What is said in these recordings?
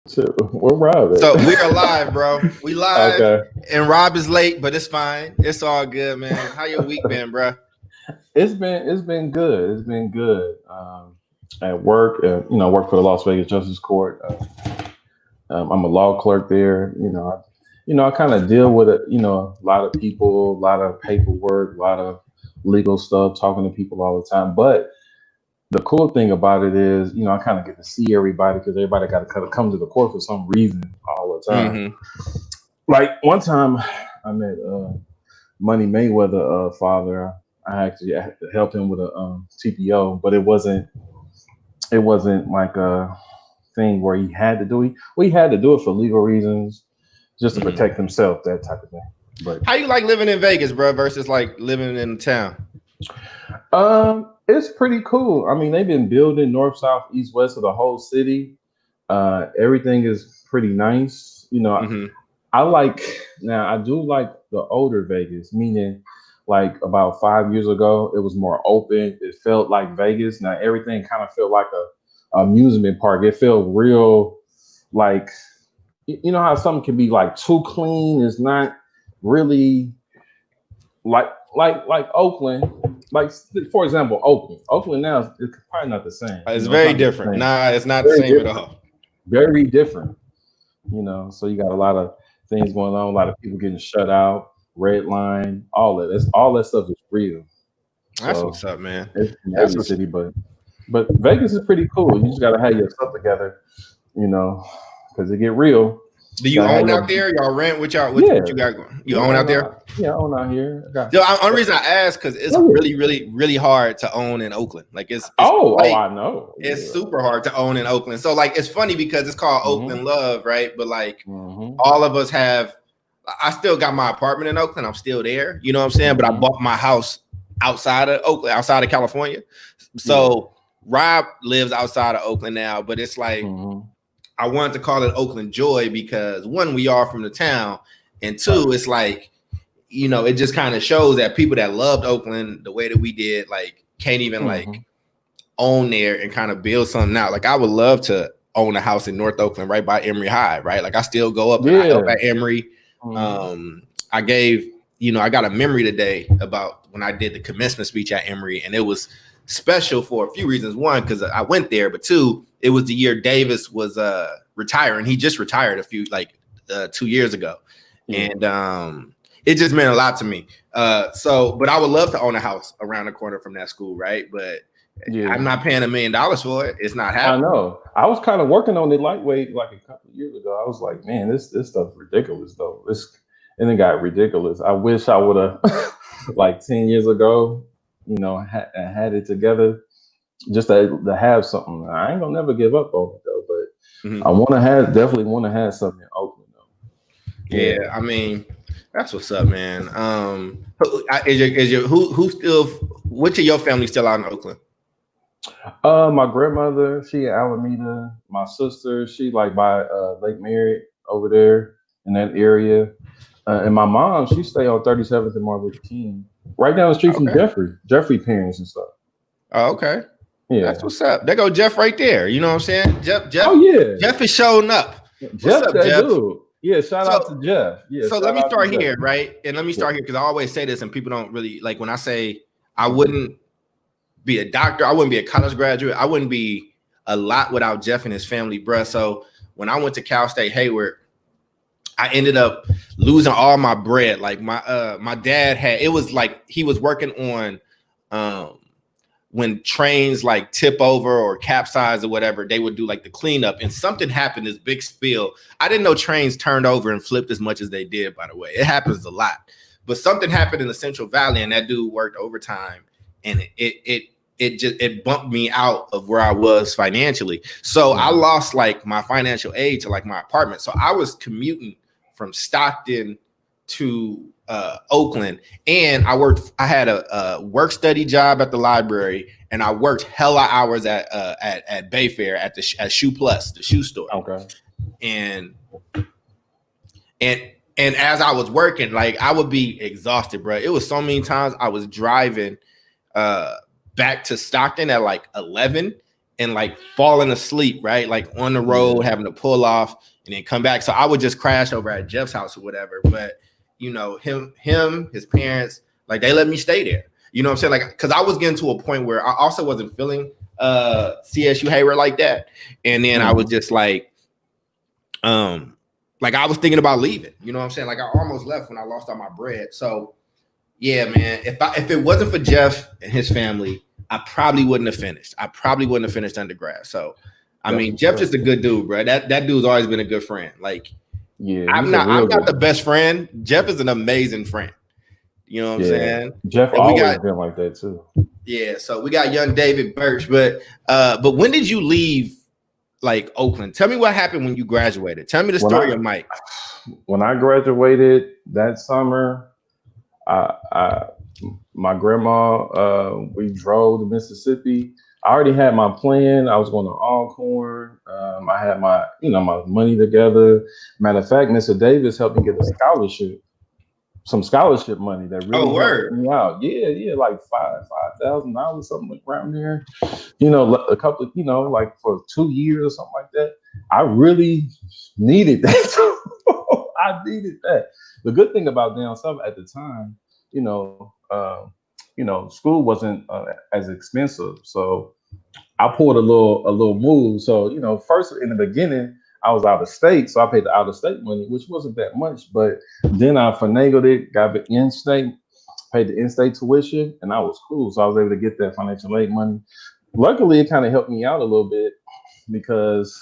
Where Rob So at? we are live, bro. We live, Okay. and Rob is late, but it's fine. It's all good, man. How your week been, bro? It's been good. It's been good. At work, I work for the Las Vegas Justice Court. I'm a law clerk there. I kind of deal with a lot of people, a lot of paperwork, a lot of legal stuff, talking to people all the time. But the cool thing about it is, I kind of get to see everybody because everybody got to kind of come to the court for some reason all the time. Mm-hmm. Like one time, I met Money Mayweather father. I actually had to help him with a TPO, but it wasn't like a thing where he had to do it. We had to do it for legal reasons, just to protect himself, that type of thing. But How you like living in Vegas, bro, versus like living in town? it's pretty cool. I mean, they've been building north, south, east, west of the whole city. Everything is pretty nice. Mm-hmm. I do like the older Vegas, meaning like about 5 years ago, it was more open. It felt like Vegas. Now everything kind of felt like a amusement park. It felt real, like you know how something can be like too clean. It's not really like Oakland. Like for example, Oakland. Oakland now is probably not the same. It's It's very not the different. same. Nah, it's not the Very same at different. all. Very different. So you got a lot of things going on, a lot of people getting shut out, red line, all that stuff is real. That's So what's up, man. it's in That's every what's city, but Vegas is pretty cool. You just gotta have your stuff together, because it get real. Do you Gotta have own your out there? Y'all rent? What y'all? What yeah, you got going? You yeah, own out there? I own out here. I got, The only reason I ask because it's oh, yeah. really, really, really hard to own in Oakland. Like it's Oh, like I know. it's Yeah. super hard to own in Oakland. So like it's funny because it's called hmm Oakland Love, right? But like hmm all of us have. I still got my apartment in Oakland. I'm still there. You know what I'm saying? But I hmm bought my house outside of Oakland, outside of California. So Rob lives outside of Oakland now, but it's like hmm I wanted to call it Oakland Joy because one, we are from the town, and two, it's like, it just kind of shows that people that loved Oakland the way that we did, like, can't even like own there and kind of build something out. Like, I would love to own a house in North Oakland, right by Emory High, right? Like, I still go up and I help at Emory. I gave, I got a memory today about when I did the commencement speech at Emory, and it was special for a few reasons. One, because I went there, but two, it was the year Davis was retiring. He just retired a few 2 years ago, and it just meant a lot to me. But I would love to own a house around the corner from that school, right? But I'm not paying $1 million for it. It's not happening. I know. I was kind of working on it lightweight like a couple of years ago. I was like, man, this stuff's ridiculous though. And it got ridiculous. I wish I would have like 10 years ago, had it together just to have something. I ain't gonna never give up on it though, but I definitely want to have something in Oakland though. Yeah, I mean, that's what's up, man. Which of your family still out in Oakland? My grandmother, she in Alameda. My sister, she like by Lake Merritt over there in that area. And my mom, she stay on 37th and Martin Luther King, right down the street from Jeffrey parents and stuff. Oh, okay. Yeah, that's what's up. There go Jeff right there. You know what I'm saying? Jeff. Oh yeah, Jeff is showing up. Jeff, that Jeff? Dude. Yeah, shout out to Jeff. Yeah. So let me start here, right? And let me start here because I always say this, and people don't really like when I say I wouldn't be a doctor, I wouldn't be a college graduate, I wouldn't be a lot without Jeff and his family, bruh. So when I went to Cal State Hayward, I ended up losing all my bread. Like my dad it was like he was working on when trains like tip over or capsize or whatever, they would do like the cleanup, and something happened, this big spill. I didn't know trains turned over and flipped as much as they did, by the way. It happens a lot. But something happened in the Central Valley, and that dude worked overtime, and it bumped me out of where I was financially. So I lost like my financial aid to like my apartment. So I was commuting from Stockton to Oakland, and I had a work study job at the library, and I worked hella hours at Bayfair at Shoe Plus, the shoe store. Okay. And as I was working, like I would be exhausted, bro. It was so many times I was driving back to Stockton at like 11, and like falling asleep, right? Like on the road, having to pull off and then come back. So I would just crash over at Jeff's house or whatever. But you know, his parents, like they let me stay there. You know what I'm saying? Like, cause I was getting to a point where I also wasn't feeling CSU Hayward like that. And then I was just like I was thinking about leaving. You know what I'm saying? Like I almost left when I lost all my bread. So yeah, man, if it wasn't for Jeff and his family, I probably wouldn't have finished. I probably wouldn't have finished undergrad. So I mean, Jeff's just a good dude, bro. That dude's always been a good friend. Like, yeah, I'm not the best friend. Jeff is an amazing friend. You know what I'm saying? Jeff always been like that too. Yeah. So we got young David Birch, but when did you leave like Oakland? Tell me what happened when you graduated. Tell me the story of Mike. When I graduated that summer, my grandma, we drove to Mississippi. I already had my plan. I was going to Alcorn. I had my money together. Matter of fact, Mr. Davis helped me get a scholarship, some scholarship money that really helped me out. Yeah, like $5,000, something like around there. You know, a couple of, like for 2 years or something like that. I really needed that. I needed that. The good thing about down south at the time, school wasn't as expensive. So I pulled a little move. So, first in the beginning, I was out of state. So I paid the out of state money, which wasn't that much. But then I finagled it, got the in-state, paid the in-state tuition, and I was cool. So I was able to get that financial aid money. Luckily, it kind of helped me out a little bit because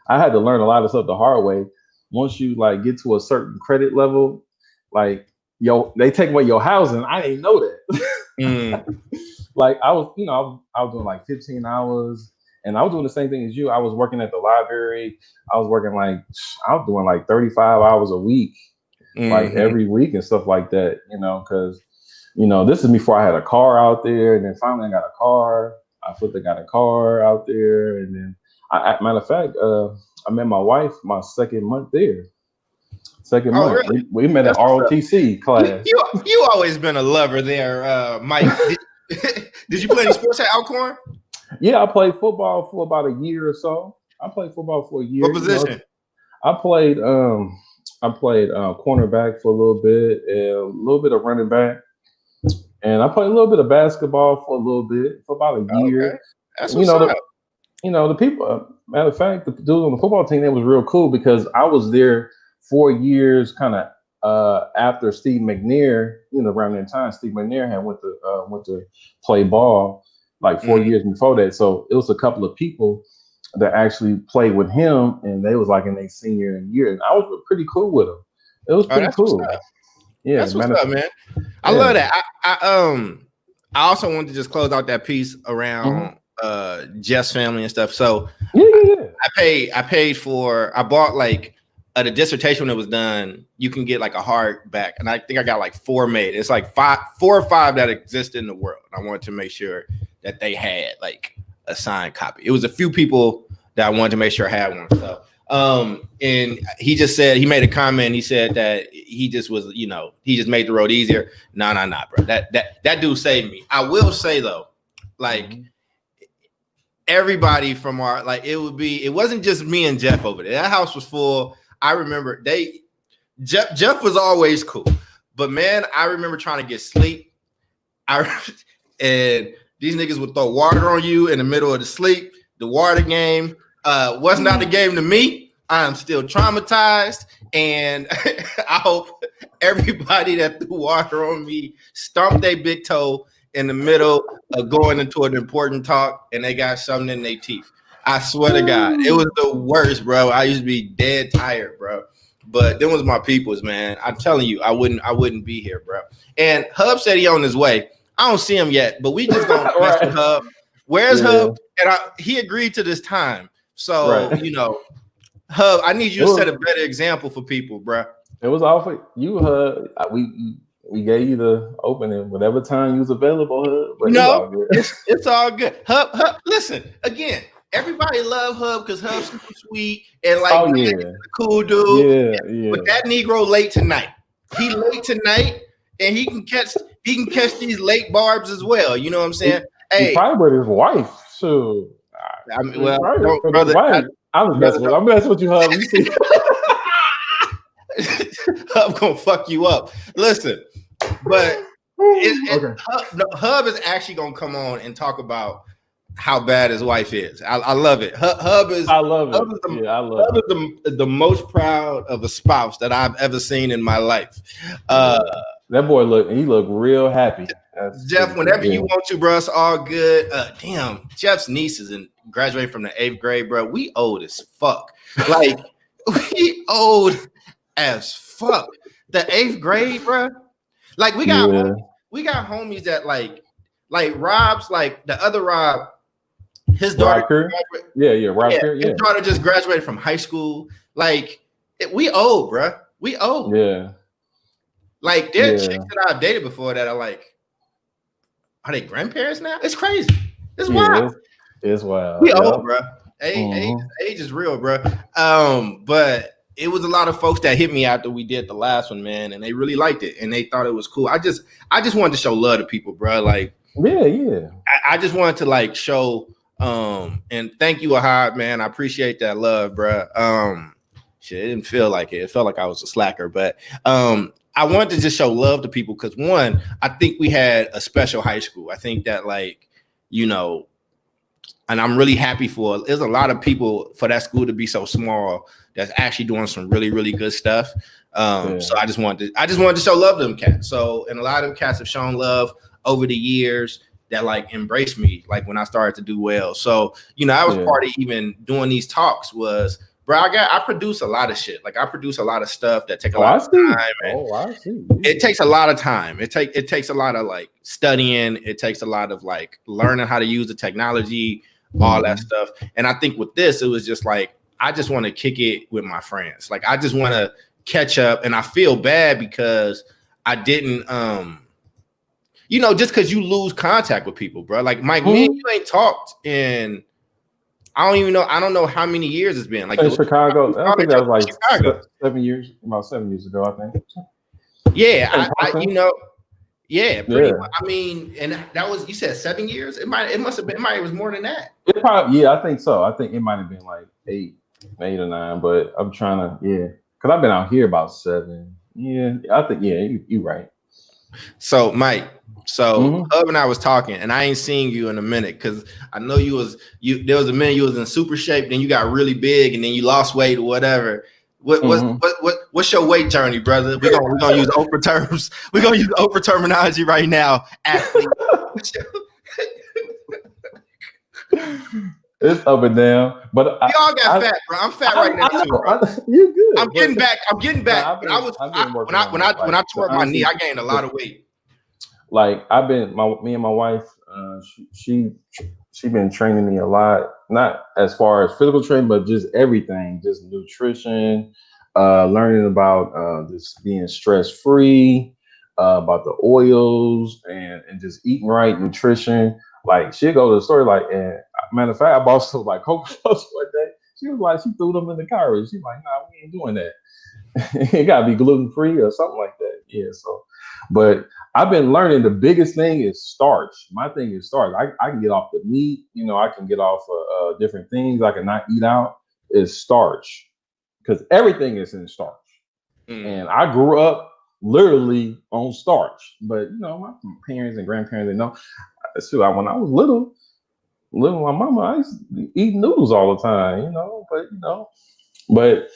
I had to learn a lot of stuff the hard way. Once you like get to a certain credit level, like they take away your housing. I didn't know that. Like I was doing like 15 hours, and I was doing the same thing as you. I was working at the library. I was doing like 35 hours a week, like every week and stuff like that. Because this is before I had a car out there, and then finally I got a car. I got a car out there, and then matter of fact, I met my wife my second month there. Month. Really? We met at ROTC class. You always been a lover there, Mike. Did you play any sports at Alcorn? Yeah, I played football for about a year or so. What position? I played cornerback for a little bit, and a little bit of running back, and I played a little bit of basketball for a little bit, for about a year. Okay. That's what's up. The people. Matter of fact, the dudes on the football team, it was real cool because I was there 4 years, kind of after Steve McNair. Around that time, Steve McNair had went to play ball like 4 years before that. So it was a couple of people that actually played with him, and they was like in their senior year, and I was pretty cool with them. It was pretty cool. Yeah, that's what's up, man. I love that. I also wanted to just close out that piece around Jeff's family and stuff. So yeah. I bought like the dissertation when it was done. You can get like a hardback, and I think I got like 4 made. It's like 4 or 5 that exist in the world. I wanted to make sure that they had like a signed copy. It was a few people that I wanted to make sure I had one. So and he just said, he made a comment. He said that he just was, he just made the road easier. Nah, bro. That dude saved me. I will say though, like everybody from our, like it wasn't just me and Jeff over there. That house was full. I remember Jeff was always cool, but man, I remember trying to get sleep. And these niggas would throw water on you in the middle of the sleep. The water game was not a game to me. I am still traumatized, and I hope everybody that threw water on me stomped their big toe in the middle of going into an important talk, and they got something in their teeth. I swear to God, it was the worst, bro. I used to be dead tired, bro. But them was my peoples, man. I'm telling you, I wouldn't be here, bro. And Hub said he on his way. I don't see him yet, but we just gonna mess with Hub. Where's Hub? And he agreed to this time. So, Hub, I need you to set a better example for people, bro. It was all for you, Hub. We gave you the opening whatever time you was available, Hub. But it's all good. Hub, listen, again, everybody love Hub because Hub's super sweet and like a cool dude. Yeah. But that Negro late tonight. He late tonight, and he can catch these late barbs as well. You know what I'm saying? He probably with his wife. So I mean, well, brother, I'm messing with you, Hub. You see, Hub gonna fuck you up. Listen, but Hub is actually gonna come on and talk about how bad his wife is. I love it. Hub is. I love it. Hub is the most proud of a spouse that I've ever seen in my life. That boy look real happy. Jeff, whenever you want to, bro, it's all good. Damn, Jeff's niece is graduating from the 8th grade, bro. We old as fuck. Like, we old as fuck. The 8th grade, bro. Like, we got homies that like Rob's, like the other Rob, his daughter. His daughter just graduated from high school. Like, we old, bro. We old. Yeah. Like, there are chicks that I've dated before that are like, are they grandparents now? It's crazy. It's wild. It's wild. We old, bro. Age is real, bro. But it was a lot of folks that hit me after we did the last one, man, and they really liked it and they thought it was cool. I just wanted to show love to people, bro. Like, I just wanted to like show. And thank you, Ahad, man. I appreciate that love, bro. Shit, it didn't feel like it. It felt like I was a slacker, but I wanted to just show love to people because one, I think we had a special high school. I think that, like, you know, and I'm really happy for. There's a lot of people for that school to be so small that's actually doing some really, really good stuff. So I just wanted to show love to them cats. So, and a lot of them cats have shown love over the years that like embraced me, like when I started to do well. So, you know, I was part of even doing these talks was. Bro, I produce a lot of shit. Like I produce a lot of stuff that take a lot of time. I see. It takes a lot of time. It takes a lot of like studying. It takes a lot of like learning how to use the technology, all that stuff. And I think with this, it was just like I just want to kick it with my friends. Like I just want to catch up. And I feel bad because I didn't you know, just because you lose contact with people, bro. Like Mike, me and you ain't talked in I don't know how many years it's been. Like in Chicago, I think that was like 7 years, about 7 years ago, I think. Yeah, pretty much. I mean, and that was you said 7 years. It was more than that. It probably, I think so. I think it might have been like 8 or 9, but I'm trying to, because I've been out here about 7. Yeah, I think you're right. So Mike. So Hub and I was talking, and I ain't seen you in a minute because I know there was a minute you was in super shape, then you got really big, and then you lost weight or whatever. What's your weight journey, brother? We're gonna use Oprah terms. We're gonna use Oprah terminology right now. Athlete. It's up and down, but we all got fat, bro. I'm fat right now too. You're good. I'm getting back. When I tore my knee, I gained a lot of weight. Like me and my wife, she been training me a lot, not as far as physical training, but just everything, just nutrition, learning about just being stress free, about the oils and just eating right, nutrition. Like she'll go to the store, like, and matter of fact, I bought some like Coca Cola one day. She was like, she threw them in the car. She's like, nah, we ain't doing that. It gotta be gluten free or something like that. Yeah, so, but I've been learning the biggest thing is starch. My thing is starch. I can get off the meat, you know, I can get off different things I can not eat out. Is starch because everything is in starch. And I grew up literally on starch. But you know, my parents and grandparents, they know. So when I was little, my mama, I used to eat noodles all the time, you know. But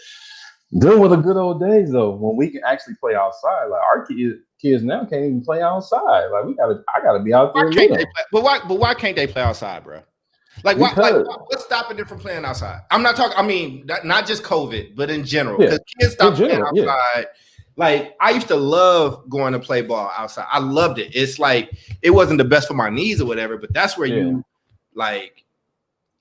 dealing with the good old days though, when we can actually play outside. Like our kids now can't even play outside. Like I gotta be out there. But why can't they play outside, bro? Like what's stopping them from playing outside? I'm not talking. I mean, not just COVID, but in general, because kids stop playing outside. Yeah. Like I used to love going to play ball outside. I loved it. It's like it wasn't the best for my knees or whatever, but that's where you like.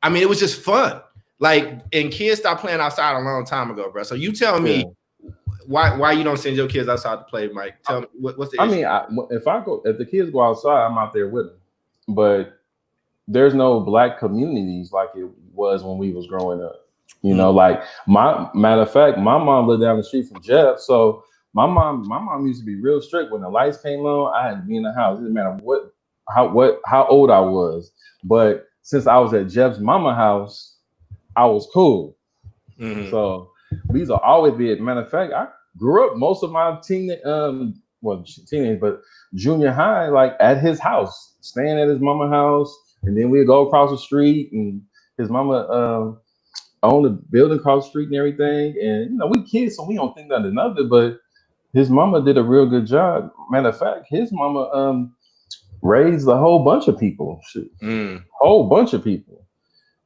I mean, it was just fun. Like, and kids stopped playing outside a long time ago, bro. So you tell me why you don't send your kids outside to play, Mike? Tell me what's the issue? I mean, if the kids go outside, I'm out there with them. But there's no black communities like it was when we was growing up. You know, like matter of fact, my mom lived down the street from Jeff. So my mom used to be real strict when the lights came on. I had to be in the house. It didn't matter how old I was. But since I was at Jeff's mama house, I was cool. Mhm. So we used to always be. Matter of fact, I grew up most of my teenage, but junior high, like at his house, staying at his mama house, and then we'd go across the street, and his mama owned a building across the street and everything. And we kids, so we don't think nothing of it, but his mama did a real good job. Matter of fact, his mama raised a whole bunch of people. Whole bunch of people.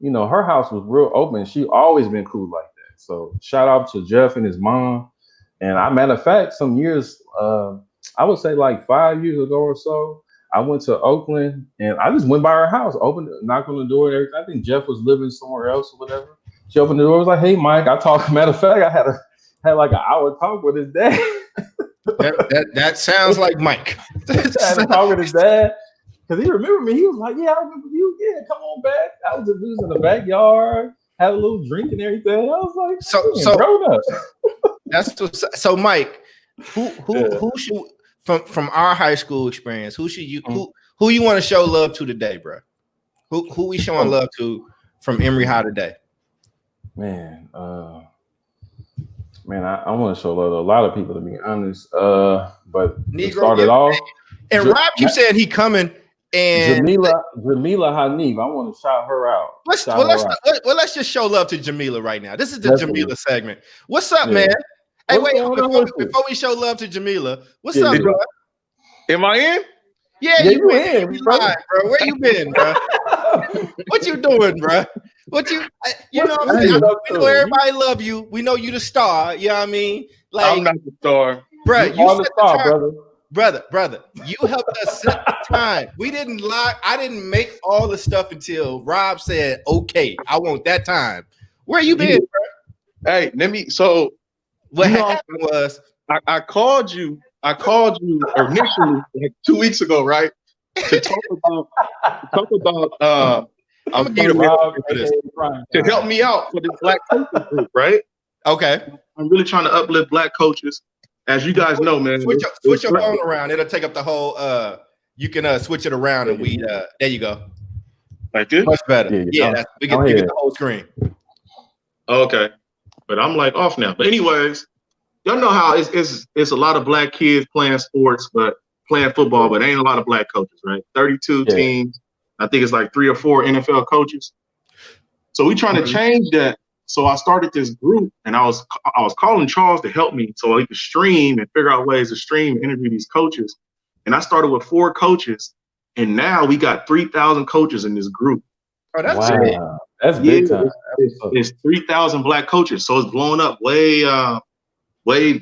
Her house was real open. She always been cool like that. So shout out to Jeff and his mom. And matter of fact, some years, I would say like 5 years ago or so, I went to Oakland and I just went by her house, opened, knocked on the door and everything. I think Jeff was living somewhere else or whatever. She opened the door, was like, "Hey, Mike." I talked. Matter of fact, I had like an hour talk with his dad. That sounds like Mike. I had to talk with his dad because he remembered me. He was like, "Yeah, I remember you. Yeah, come on back." I was just in the backyard, had a little drink and everything. I was like, so grown up. So Mike, who should from our high school experience, who you want to show love to today, bro? Who we showing love to from Emory High today? Man, I want to show love to a lot of people, to be honest. But to start it off, and Rob keeps saying he coming. And Jamila Hanif, I want to shout her out. Let's just show love to Jamila right now. This is the Jamila segment. What's up, man? Hey, wait, before we show love to Jamila, what's up, bro? Am I in? Yeah, you in, bro. Where you been, bro? What you doing, bro? What you know what I'm saying? We know everybody love you. We know you the star. You know what I mean? Like, I'm not the star. Bro, you are the star, brother. You helped us set the time. We didn't lie. I didn't make all the stuff until Rob said, "Okay, I want that time." Where you been, bro? Hey, So what happened was I called you. Initially like 2 weeks ago, right? To talk about. I'm gonna get to help me out for this black coaches group, right? Okay. I'm really trying to uplift black coaches. As you guys know, man. Switch your phone around. It'll take up the whole you can switch it around and there you go. Like this? Much better. Yeah, we get the whole screen. Okay. But I'm like off now. But anyways, y'all know how it's a lot of black kids playing sports, but playing football, but ain't a lot of black coaches, right? 32 teams. I think it's like 3 or 4 NFL coaches. So we trying to change that. So I started this group, and I was calling Charles to help me so he could stream and figure out ways to stream and interview these coaches. And I started with 4 coaches, and now we got 3,000 coaches in this group. Oh, that's big. That's big time. It's 3,000 black coaches, so it's blowing up way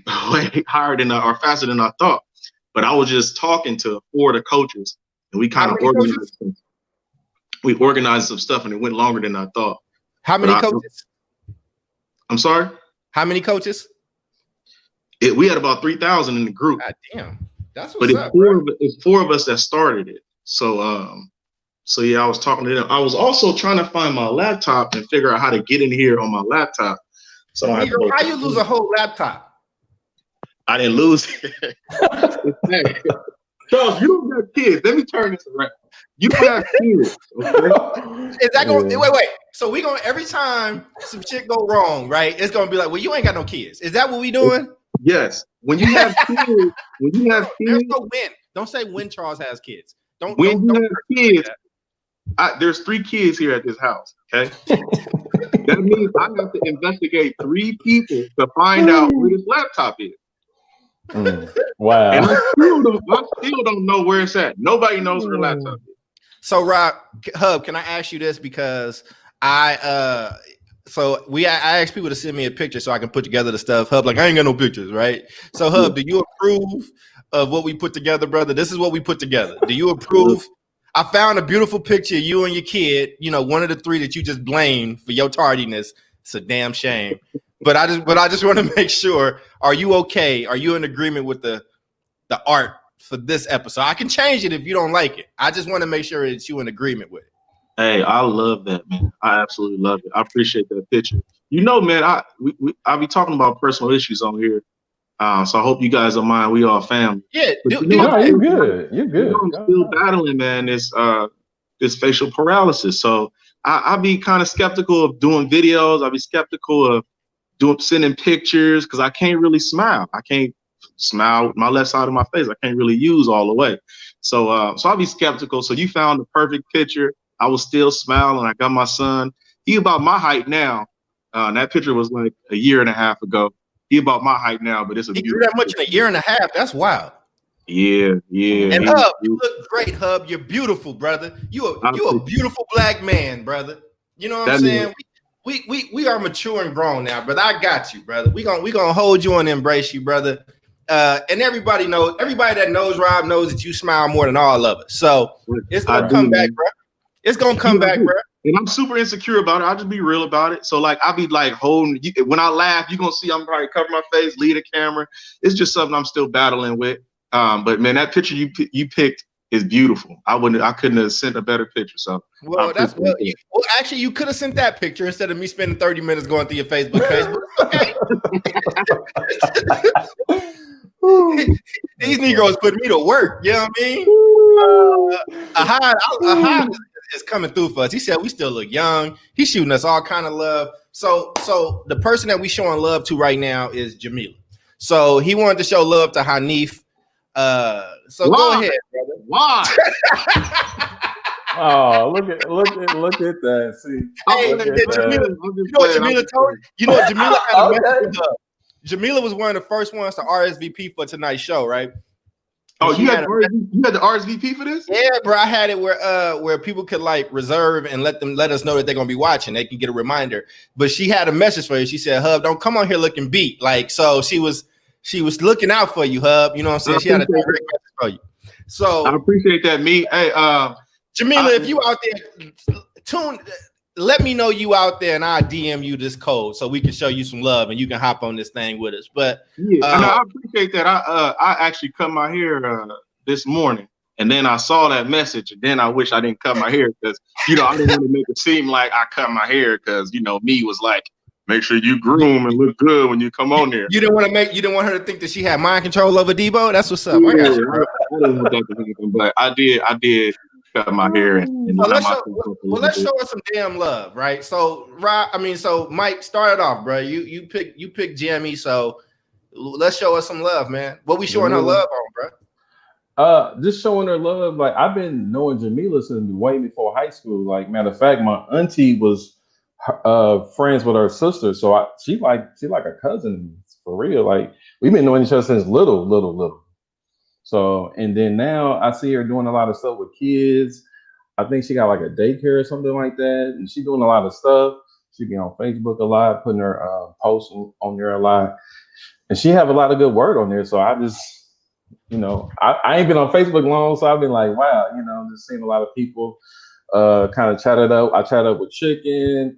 higher than or faster than I thought. But I was just talking to 4 of the coaches, and we kind of organized some stuff, and it went longer than I thought. How many coaches? I'm sorry? How many coaches? We had about 3,000 in the group. God damn. That's what's up. It's 4 of us that started it. So yeah, I was talking to them. I was also trying to find my laptop and figure out how to get in here on my laptop. So how you lose a whole laptop? I didn't lose it. Charles, you don't have kids. Let me turn this around. You have kids. Okay? Is that going? Wait. So we gonna every time some shit go wrong, right? It's gonna be like, well, you ain't got no kids. Is that what we doing? Yes. When you have kids, there's no when. Don't say when Charles has kids. Don't. When you have kids, there's 3 kids here at this house. Okay. That means I have to investigate 3 people to find out where this laptop is. Wow. And I still don't know where it's at. Nobody knows where the laptop is. So Rob, Hub, can I ask you this? Because I asked people to send me a picture so I can put together the stuff. Hub, like, I ain't got no pictures, right? So Hub, do you approve of what we put together, brother? This is what we put together. Do you approve? I found a beautiful picture of you and your kid, one of the 3 that you just blamed for your tardiness. It's a damn shame. But I just want to make sure, are you okay? Are you in agreement with the art for this episode? I can change it if you don't like it. I just want to make sure that you're in agreement with it. Hey, I love that, man. I absolutely love it. I appreciate that picture. Man, I be talking about personal issues on here. So I hope you guys don't mind. We all family. Yeah, you're good. You're good. I'm still battling, man. This this facial paralysis. So I be kind of skeptical of doing videos. I be skeptical of sending pictures because I can't really smile. I can't smile with my left side of my face. I can't really use all the way. So I'll be skeptical. So you found the perfect picture. I was still smiling. I got my son. He about my height now. That picture was like a year and a half ago. He about my height now, but it's a he grew that much in a year and a half. That's wild. Yeah. And Hub, you look great, Hub. You're beautiful, brother. You a beautiful black man, brother. You know what I'm saying? We are mature and grown now, brother. I got you, brother. We gonna hold you and embrace you, brother. And everybody that knows Rob knows that you smile more than all of us. So it's gonna come back, bro. It's gonna come back, bro. And I'm super insecure about it. I'll just be real about it. So like I'll be like holding when I laugh, you're gonna see I'm probably cover my face, lead the camera. It's just something I'm still battling with. But man, that picture you picked is beautiful. I couldn't have sent a better picture. So actually you could have sent that picture instead of me spending 30 minutes going through your Facebook page. Okay. These Negroes put me to work. You know what I mean? Ahad is coming through for us. He said we still look young. He's shooting us all kind of love. So the person that we showing love to right now is Jamila. So he wanted to show love to Hanif. So why? Go ahead, brother. Why? Oh, look at that. See, hey, you know what Jamila told you? You know what Jamila had a message with her. Jamila was one of the first ones to RSVP for tonight's show, right? Oh, you had the RSVP for this? Yeah, bro. I had it where people could like reserve and let us know that they're gonna be watching. They can get a reminder. But she had a message for you. She said, "Hub, don't come on here looking beat." Like, so she was looking out for you, Hub. You know what I'm saying? She had a direct message for you. So I appreciate that, me. Hey, Jamila, if you out there, let me know you out there, and I'll DM you this code so we can show you some love and you can hop on this thing with us. But I appreciate that. I actually cut my hair this morning, and then I saw that message, and then I wish I didn't cut my hair because I didn't want to make it seem like I cut my hair because me was like, make sure you groom and look good when you come on there. You didn't want her to think that she had mind control over Debo. That's what's up. Yeah, I didn't want that to happen, but I did cut my hair and let's show us some damn love, right? So Mike, start it off, bro. You pick Jamie, so let's show us some love, man. What we showing her love on, bro? Just showing her love. Like I've been knowing Jamila since way before high school. Like matter of fact, my auntie was friends with her sister, so she like a cousin for real. Like we've been knowing each other since little. So, and then now I see her doing a lot of stuff with kids. I think she got like a daycare or something like that. And she's doing a lot of stuff. She be on Facebook a lot, putting her posts on there a lot. And she have a lot of good word on there. So I just, I ain't been on Facebook long. So I've been like, wow, just seeing a lot of people kind of chatted up. I chatted up with Chicken,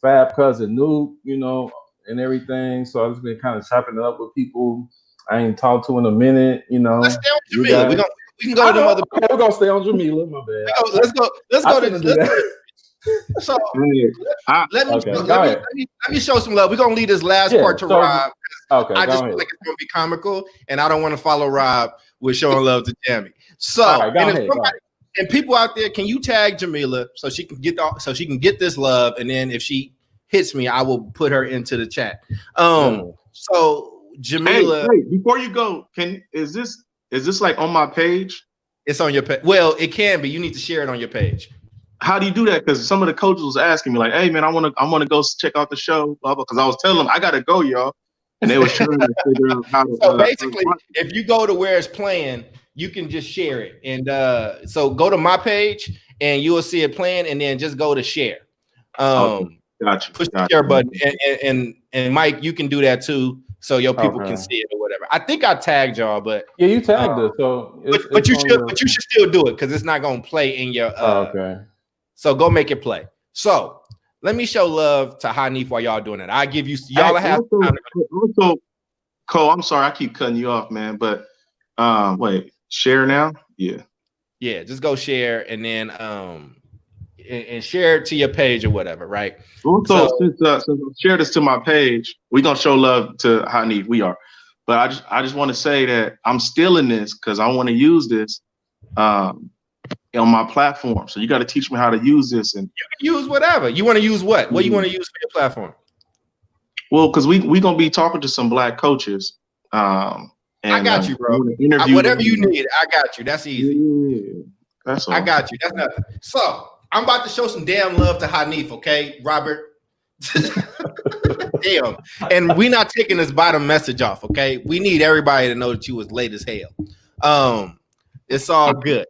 Fab Cousin Nuke, and everything. So I've just been kind of chopping it up with people I ain't talked to in a minute, Let's stay on Jamila. We can go to them other people. We're gonna stay on Jamila, my bad. Let's go to so let me show some love. We're gonna leave this last part to Rob. Okay, I just feel like it's gonna be comical, and I don't want to follow Rob with showing love to Jamie. So and people out there, can you tag Jamila so she can get this love, and then if she hits me, I will put her into the chat. So Jamila, hey, before you go, is this like on my page? It's on your page. Well, it can be. You need to share it on your page. How do you do that? Because some of the coaches was asking me like, "Hey man, I want to go check out the show," blah blah. Because I was telling them I gotta go, y'all, and they were trying to figure out how to. So basically, if you go to where it's playing, you can just share it, and so go to my page, and you will see it playing, and then just go to share. Gotcha. Push the share button, and Mike, you can do that too. So your people can see it or whatever. I think I tagged y'all, but yeah, you tagged us. So but you should still do it because it's not gonna play in your. Okay. So go make it play. So let me show love to Hanif while y'all doing it. I give y'all have. Also, Cole, I'm sorry I keep cutting you off, man. But wait, share now? Yeah. Just go share and then and share it to your page or whatever, right? Also, since I shared this to my page, we're gonna show love to Hanif. We are, but I just want to say that I'm still in this because I want to use this on my platform. So you got to teach me how to use this. And you can use whatever. You want to use what? What do you want to use for your platform? Well, because we gonna be talking to some black coaches. And I got you, bro. Whatever you need, I got you. That's easy. Yeah, that's all. I got you. That's nothing. So I'm about to show some damn love to Hanif, okay, Robert? Damn. And we're not taking this bottom message off, okay? We need everybody to know that you was late as hell. It's all good.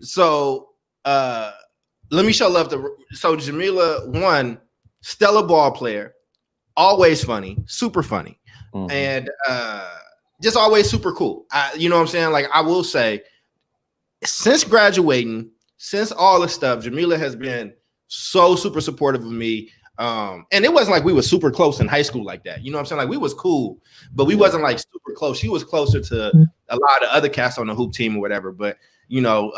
So let me show love to Jamila, one, stellar ball player, always funny, super funny, and just always super cool. You know what I'm saying? Like, I will say, since graduating, since all this stuff, Jamila has been so super supportive of me. And it wasn't like we were super close in high school like that. You know what I'm saying? Like, we was cool, but we wasn't like super close. She was closer to a lot of other cats on the hoop team or whatever. But, you know,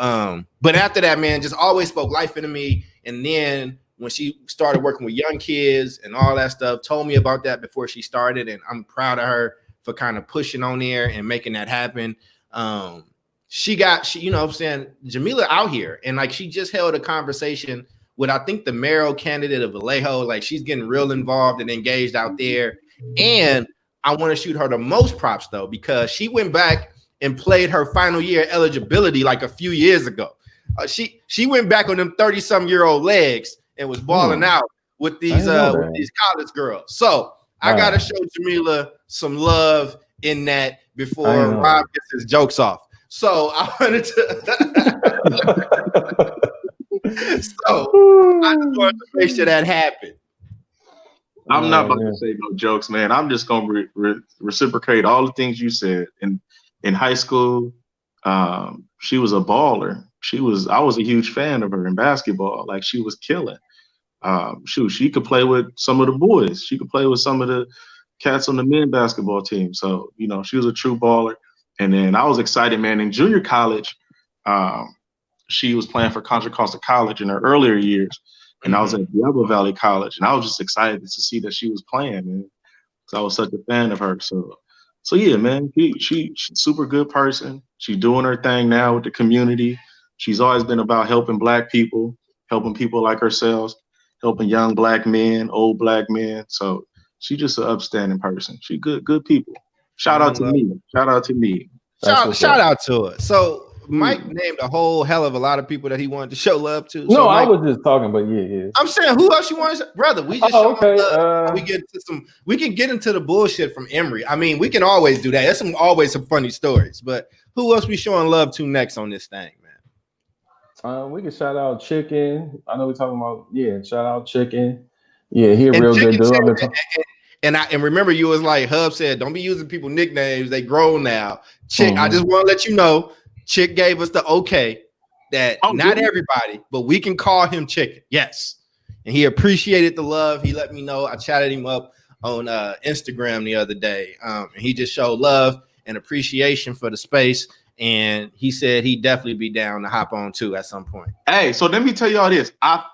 but after that, man, just always spoke life into me. And then when she started working with young kids and all that stuff, told me about that before she started. And I'm proud of her for kind of pushing on there and making that happen. She you know what I'm saying, Jamila out here. And like, she just held a conversation with, I think, the mayoral candidate of Vallejo. Like, she's getting real involved and engaged out there. And I want to shoot her the most props, though, because she went back and played her final year eligibility like a few years ago. She went back on them 30-some-year-old legs and was balling out with these college girls. So I got to show Jamila some love in that before Rob gets his jokes off. So I wanted to I just wanted to make sure that happened. I'm not about to say no jokes, man. I'm just going to reciprocate all the things you said. In high school, she was a baller. I was a huge fan of her in basketball. Like, she was killing. She could play with some of the boys. She could play with some of the cats on the men basketball team. So, you know, she was a true baller. And then I was excited, man. In junior college, she was playing for Contra Costa College in her earlier years. And I was at Diablo Valley College. And I was just excited to see that she was playing, man. Because I was such a fan of her. So yeah, man, she's a super good person. She's doing her thing now with the community. She's always been about helping black people, helping people like ourselves, helping young black men, old black men. So she's just an upstanding person. She good people. Shout out to me. Shout out to me. Shout out to her. So Mike named a whole hell of a lot of people that he wanted to show love to. No, so Mike, I was just talking, but yeah. I'm saying, who else you want to, brother? We just love. We can get into the bullshit from Emory. I mean, we can always do that. There's always some funny stories. But who else we showing love to next on this thing, man? We can shout out Chicken. I know we're talking about shout out Chicken. Yeah, he a real good dude. And remember, you was like Hub said, don't be using people nicknames. They grown now. Chick, I just want to let you know, Chick gave us the okay that not everybody, but we can call him Chicken. Yes. And he appreciated the love. He let me know. I chatted him up on Instagram the other day. And he just showed love and appreciation for the space. And he said he'd definitely be down to hop on too at some point. Hey, so let me tell y'all this. I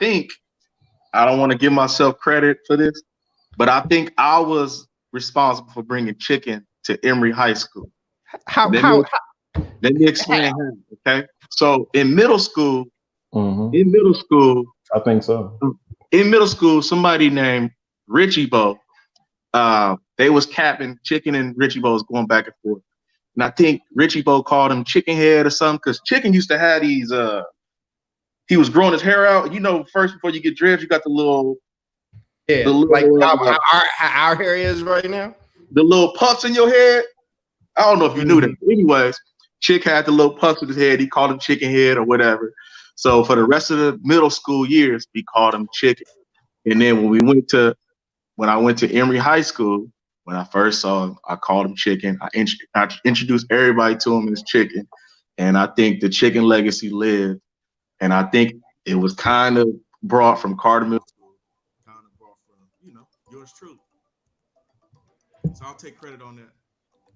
don't want to give myself credit for this, but I think I was responsible for bringing Chicken to Emory High School. How? Let me explain how, okay? So in middle school, I think so. In middle school, somebody named Richie Bo, they was capping Chicken, and Richie Bo was going back and forth. And I think Richie Bo called him Chicken Head or something, because Chicken used to have these, he was growing his hair out. You know, first before you get dreads, you got the little, like how our hair is right now. The little puffs in your head. I don't know if you knew that. Anyways, Chick had the little puffs in his head. He called him Chicken Head or whatever. So for the rest of the middle school years, we called him Chicken. And then when I went to Emory High School, when I first saw him, I called him Chicken. I introduced everybody to him as Chicken. And I think the Chicken legacy lived. And I think it was kind of brought from Carter Middle School, kind of brought from, yours truly. So I'll take credit on that.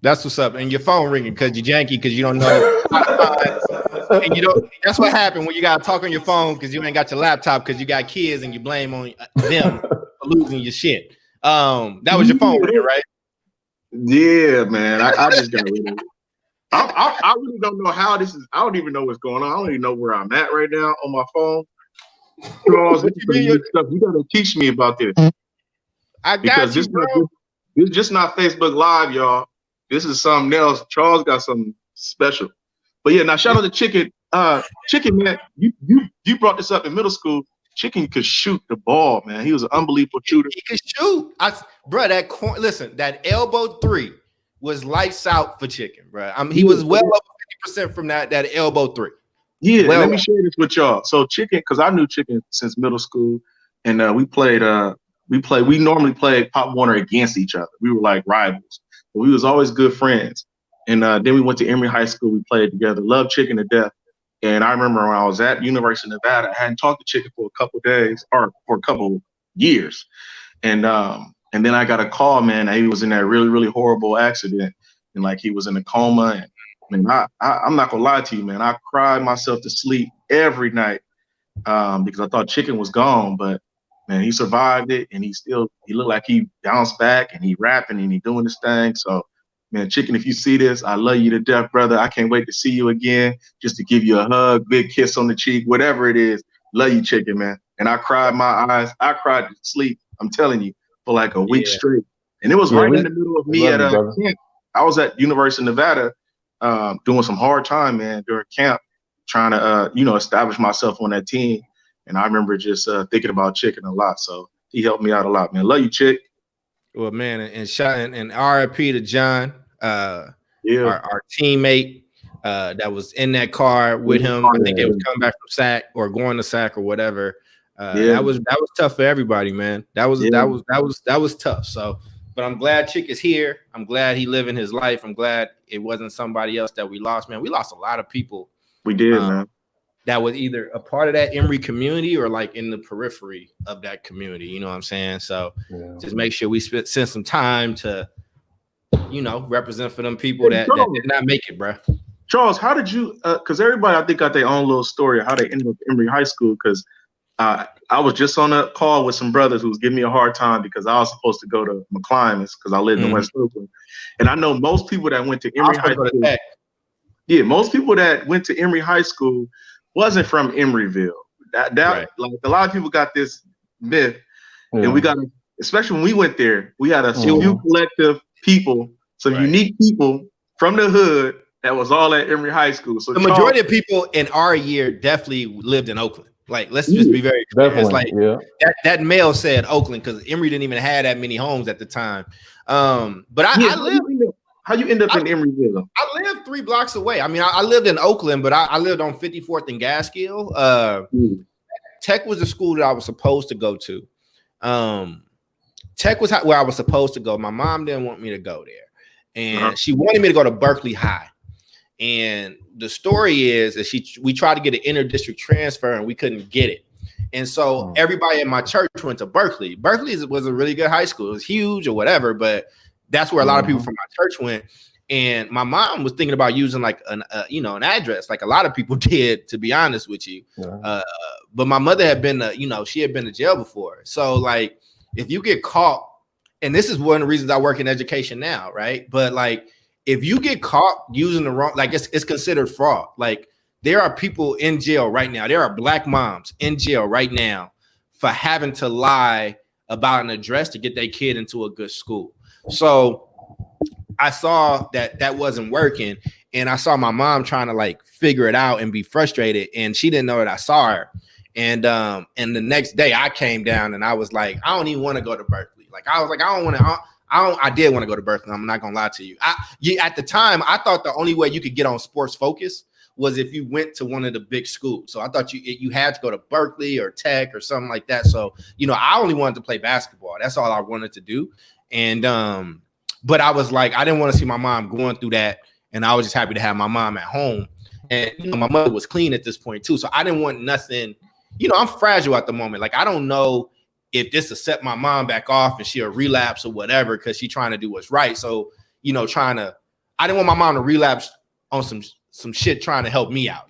That's what's up. And your phone ringing because you're janky because you don't know. And you don't. That's what happened when you got to talk on your phone because you ain't got your laptop because you got kids and you blame on them for losing your shit. That was your phone ringing, right? Yeah, man. I just got rid of it. I really don't know how this is. I don't even know what's going on. I don't even know where I'm at right now on my phone. Charles, you gotta teach me about this. I got you, bro. This is just not Facebook Live, y'all. This is something else. Charles got something special. But yeah, now shout out to Chicken. Chicken, man, you brought this up in middle school. Chicken could shoot the ball, man. He was an unbelievable shooter. He could shoot. Bro, that elbow three was lights out for Chicken, bro. He was well over 50% from that elbow three. Yeah, let me share this with y'all. So Chicken, because I knew Chicken since middle school, and we normally played Pop Warner against each other. We were like rivals, but we was always good friends. And then we went to Emory High School. We played together. Loved Chicken to death. And I remember when I was at University of Nevada, I hadn't talked to Chicken for a couple of days or for a couple of years. And then I got a call, man. He was in that really, really horrible accident, and like he was in a coma. And I'm not gonna lie to you, man. I cried myself to sleep every night because I thought Chicken was gone. But man, he survived it, and he looked like he bounced back, and he rapping and he doing his thing. So, man, Chicken, if you see this, I love you to death, brother. I can't wait to see you again, just to give you a hug, big kiss on the cheek, whatever it is. Love you, Chicken, man. And I cried I cried to sleep. I'm telling you, for like a week straight. And it was right in the middle of me at camp. I was at University of Nevada doing some hard time, man, during camp, trying to, establish myself on that team. And I remember just thinking about Chicken a lot. So he helped me out a lot, man. Love you, Chick. Well, man, and RIP to John, our teammate that was in that car with him. I think they was coming back from SAC or going to SAC or whatever. That was tough for everybody, man. That was tough. So, but I'm glad Chick is here. I'm glad he living his life. I'm glad it wasn't somebody else that we lost, man. We lost a lot of people. We did, man. That was either a part of that Emory community or like in the periphery of that community. You know what I'm saying? So just make sure we send some time to, represent for them people that did not make it, bro. Charles, how did you, because everybody, I think, got their own little story of how they ended up at Emory High School, because I was just on a call with some brothers who was giving me a hard time because I was supposed to go to McClymonds because I lived in West Oakland. And I know most people that went to Emory High School. Yeah, most people that went to Emory High School wasn't from Emeryville. Like a lot of people got this myth, and we got, especially when we went there, we had a few collective people, some unique people from the hood that was all at Emory High School. So the majority of people in our year definitely lived in Oakland. Like, let's just be very clear. It's like that mail said Oakland because Emory didn't even have that many homes at the time. But I lived. How you end up in Emeryville? I lived 3 blocks away. I mean, I lived in Oakland, but I lived on 54th and Gaskill. Tech was the school that I was supposed to go to. Tech was where I was supposed to go. My mom didn't want me to go there, and she wanted me to go to Berkeley High. And the story is that we tried to get an inter-district transfer, and we couldn't get it. And so everybody in my church went to Berkeley. Berkeley was a really good high school. It was huge or whatever, but that's where a lot of people from my church went. And my mom was thinking about using like an address, like a lot of people did, to be honest with you. But my mother had been, she had been to jail before. So like, if you get caught, and this is one of the reasons I work in education now, right? But like, if you get caught using the wrong, like it's considered fraud. Like there are people in jail right now. There are Black moms in jail right now for having to lie about an address to get their kid into a good school. So I saw that wasn't working, and I saw my mom trying to like figure it out and be frustrated, and she didn't know that I saw her. And the next day I came down and I was like, I don't even want to go to Berkeley. Like I was like, I did want to go to Berkeley. I'm not gonna lie to you. At the time I thought the only way you could get on Sports Focus was if you went to one of the big schools. So I thought you had to go to Berkeley or Tech or something like that. So I only wanted to play basketball. That's all I wanted to do. And but I was like, I didn't want to see my mom going through that, and I was just happy to have my mom at home. And my mother was clean at this point too, so I didn't want nothing. I'm fragile at the moment. Like I don't know if this will set my mom back off and she'll relapse or whatever because she's trying to do what's right. So I didn't want my mom to relapse on some shit trying to help me out.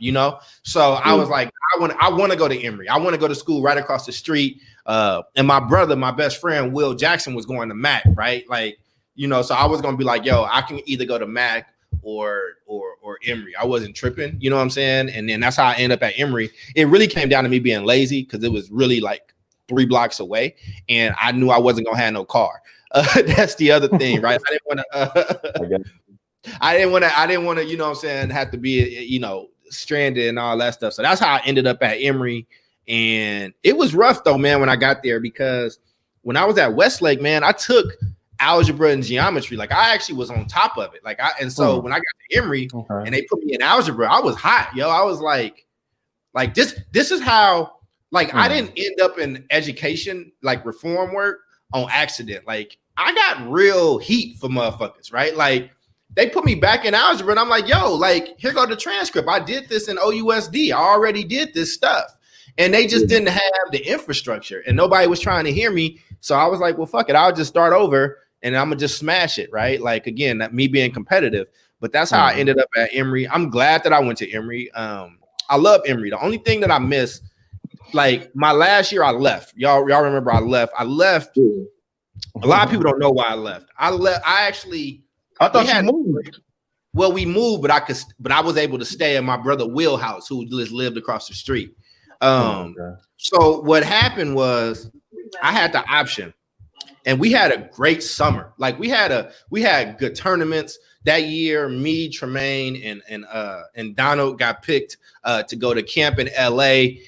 So I was like, I want to go to Emory. I want to go to school right across the street. And my brother, my best friend, Will Jackson, was going to Mac, right? Like, so I was going to be like, yo, I can either go to Mac or Emory. I wasn't tripping, you know what I'm saying? And then that's how I ended up at Emory. It really came down to me being lazy because it was really like 3 blocks away, and I knew I wasn't gonna have no car. That's the other thing, right? I didn't want to, you know what I'm saying, have to be, you know, stranded and all that stuff. So that's how I ended up at Emory. And it was rough though, man, when I got there, because when I was at Westlake, man, I took algebra and geometry. Like I actually was on top of it. When I got to Emory and they put me in algebra, I was hot, yo. I was like this is how, like, I didn't end up in education, like reform work on accident. Like I got real heat for motherfuckers, right? Like they put me back in algebra and I'm like, yo, like, here go the transcript. I did this in OUSD. I already did this stuff. And they just didn't have the infrastructure and nobody was trying to hear me. So I was like, well, fuck it. I'll just start over and I'm going to just smash it, right? Like, again, that me being competitive. But that's how I ended up at Emory. I'm glad that I went to Emory. I love Emory. The only thing that I miss, like my last year I left. Y'all remember I left. A lot of people don't know why I left. I thought you moved. Well, we moved, but I was able to stay at my brother Will's house, who just lived across the street. So what happened was I had the option, and we had a great summer. Like we had good tournaments that year. Me, Tremaine, and Donald got picked to go to camp in LA.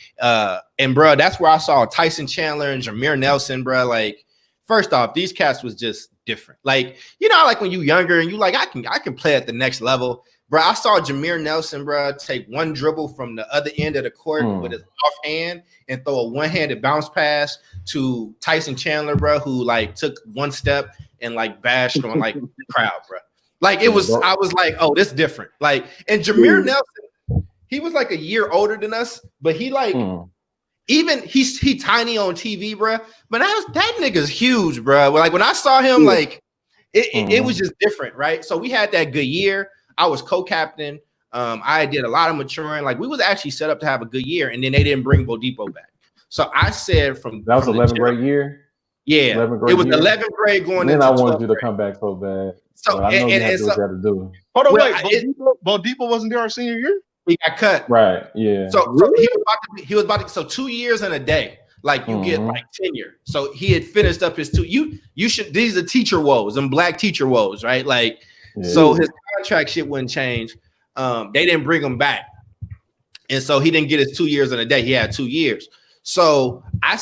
And bro, that's where I saw Tyson Chandler and Jameer Nelson, bro. Like, first off, these cats was just different. Like, you know, like when you younger and you like, I can play at the next level. Bro, I saw Jameer Nelson, bro, take one dribble from the other end of the court with his offhand and throw a one-handed bounce pass to Tyson Chandler, bro, who like took one step and like bashed on like the crowd, bro. Like I was like, oh, this is different. Like, and Jameer Nelson, he was like a year older than us, but he like even he tiny on TV, bro. But that nigga's huge, bro. Like when I saw him, like it was just different, right? So we had that good year. I was co-captain. I did a lot of maturing. Like we was actually set up to have a good year, and then they didn't bring Bodipo back. So I said that was 11th grade year. Yeah, it was 11th grade going. And then I wanted you to come back so bad. So I know you had to do. Hold on, wait. Bodipo wasn't there our senior year. He got cut. Right. Yeah. So he was about to. So 2 years and a day. Like you get like tenure. So he had finished up his 2. You should. These are teacher woes and black teacher woes, right? Like. Yeah. So his contract shit wouldn't change. They didn't bring him back. And so he didn't get his 2 years in a day. He had 2 years. So I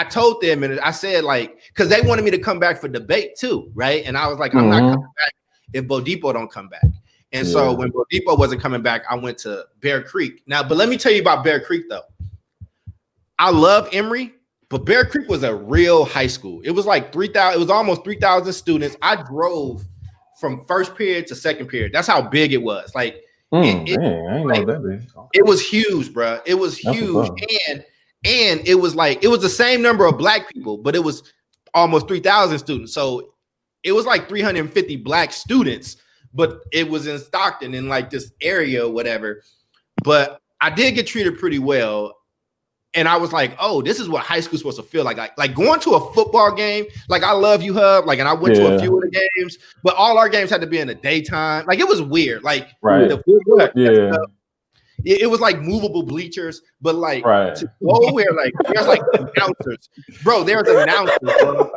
told them, and I said, like, because they wanted me to come back for debate too, right? And I was like, I'm not coming back if Bodipo don't come back. And so when Bodipo wasn't coming back, I went to Bear Creek. Now, but let me tell you about Bear Creek, though. I love Emory, but Bear Creek was a real high school. It was like 3,000. It was almost 3,000 students. I drove from first period to second period. That's how big it was. Like, it was huge, bro. It was huge. And it was like, it was the same number of black people, but it was almost 3,000 students. So it was like 350 black students, but it was in Stockton in like this area or whatever. But I did get treated pretty well. And I was like, oh, this is what high school's supposed to feel like. Like going to a football game. Like, I love you, Hub. Like, and I went to a few of the games, but all our games had to be in the daytime. Like, it was weird. Like, it was like movable bleachers, but like to go where like there's like announcers, bro. There's announcers, bro.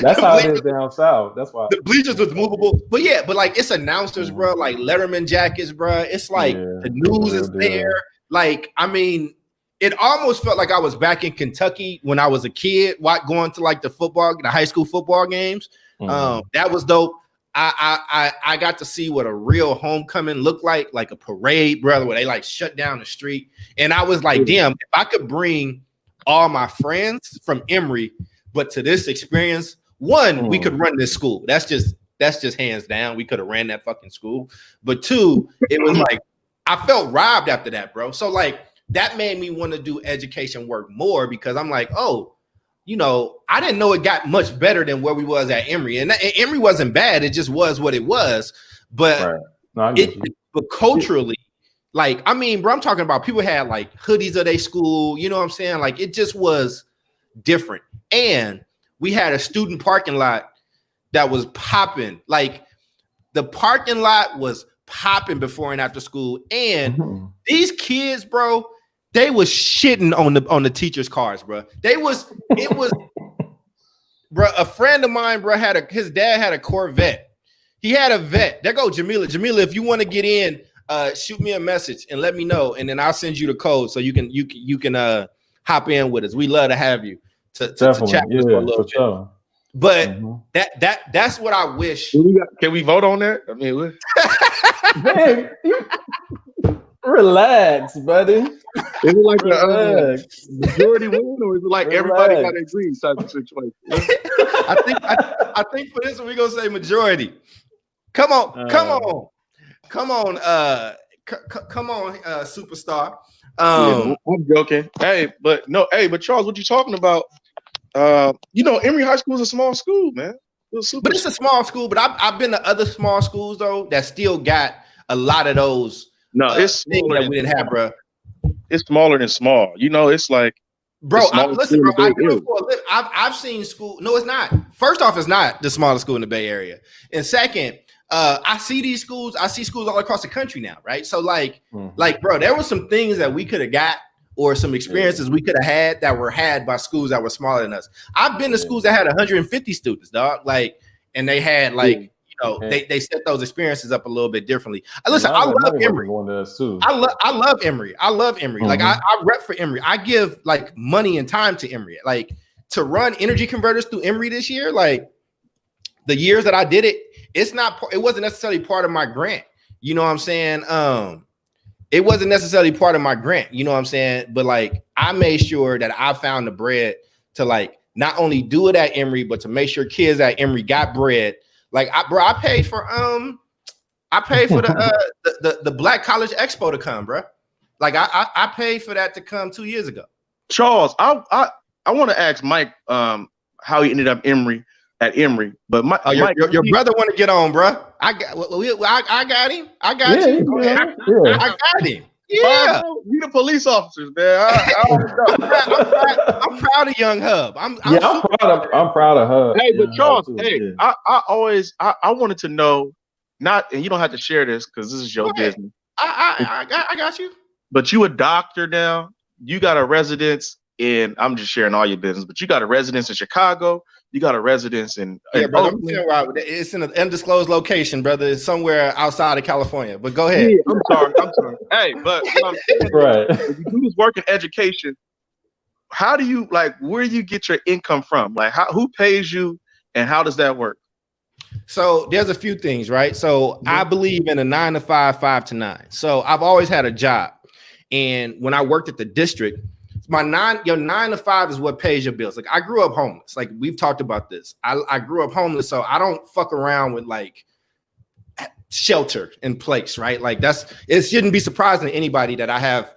That's how it is down south. That's why the bleachers was movable, but like it's announcers, bro. Like Letterman jackets, bro. It's like the news is there. Like, I mean, it almost felt like I was back in Kentucky when I was a kid, going to like the high school football games. That was dope. I got to see what a real homecoming looked like a parade, brother, where they like shut down the street. And I was like, damn, if I could bring all my friends from Emory, but to this experience, one, we could run this school. That's just hands down. We could have ran that fucking school. But two, it was like, I felt robbed after that, bro. So like that made me want to do education work more because I'm like, oh, you know, I didn't know it got much better than where we was at Emory. And Emory wasn't bad. It just was what it was. But but culturally, like, I mean, bro, I'm talking about people had like hoodies of their school. You know what I'm saying? Like, it just was different. And we had a student parking lot that was popping. Like, the parking lot was popping before and after school. And these kids, bro, they was shitting on the teachers' cars, bro. It was, bro. A friend of mine, bro, his dad had a Corvette. He had a vet. There go Jamila. Jamila, if you want to get in, shoot me a message and let me know, and then I'll send you the code so you can hop in with us. We love to have you to chat with us for a little bit. Sure. But that's what I wish. Can we vote on that? I mean, man, relax, buddy. Is it like a majority win, or is it like everybody got to agree type of situation? I think for this one we're gonna say majority. Come on, superstar. I'm joking. But Charles, what you talking about? Emory High School is a small school, man. But it's a small school. But I've been to other small schools though that still got a lot of those. No, it's things that we didn't have, bro. It's smaller than small. It's like, bro. Listen, bro. I do it for a living. I've seen school. No, it's not. First off, it's not the smallest school in the Bay Area. And second, I see these schools. I see schools all across the country now, right? So, like, bro, there were some things that we could have got, or some experiences we could have had that were had by schools that were smaller than us. I've been to schools that had 150 students, dog. Like, and they had they set those experiences up a little bit differently. Listen, I love Emory. I love Emory. I love Emory. Like I rep for Emory. I give like money and time to Emory. Like to run energy converters through Emory this year. Like the years that I did it, it wasn't necessarily part of my grant. You know what I'm saying? It wasn't necessarily part of my grant. You know what I'm saying? But like I made sure that I found the bread to like not only do it at Emory, but to make sure kids at Emory got bread. Like I paid for the Black College Expo to come, bro. Like I paid for that to come 2 years ago. Charles, I want to ask Mike how he ended up at Emory, but Mike, your brother want to get on, bro. I got him. I got you. Yeah. I got him. Yeah, you the police officers, man. I'm proud of Young Hub. I'm proud of Hub. Hey, but Charles, I wanted to know, and you don't have to share this because this is your business. I got you. But you a doctor now. You got a residence in. I'm just sharing all your business, but you got a residence in Chicago. You got a residence in brother, it's in an undisclosed location, brother. It's somewhere outside of California. But go ahead. Yeah, I'm sorry. Hey, but what I'm saying, right? If you do this work in education, how do you where do you get your income from? Like, who pays you, and how does that work? So there's a few things, right? So I believe in a 9 to 5, 5 to 9. So I've always had a job, and when I worked at the district. Your 9 to 5 is what pays your bills. Like I grew up homeless. Like we've talked about this. I grew up homeless, so I don't fuck around with like shelter in place, right? Like it shouldn't be surprising to anybody that I have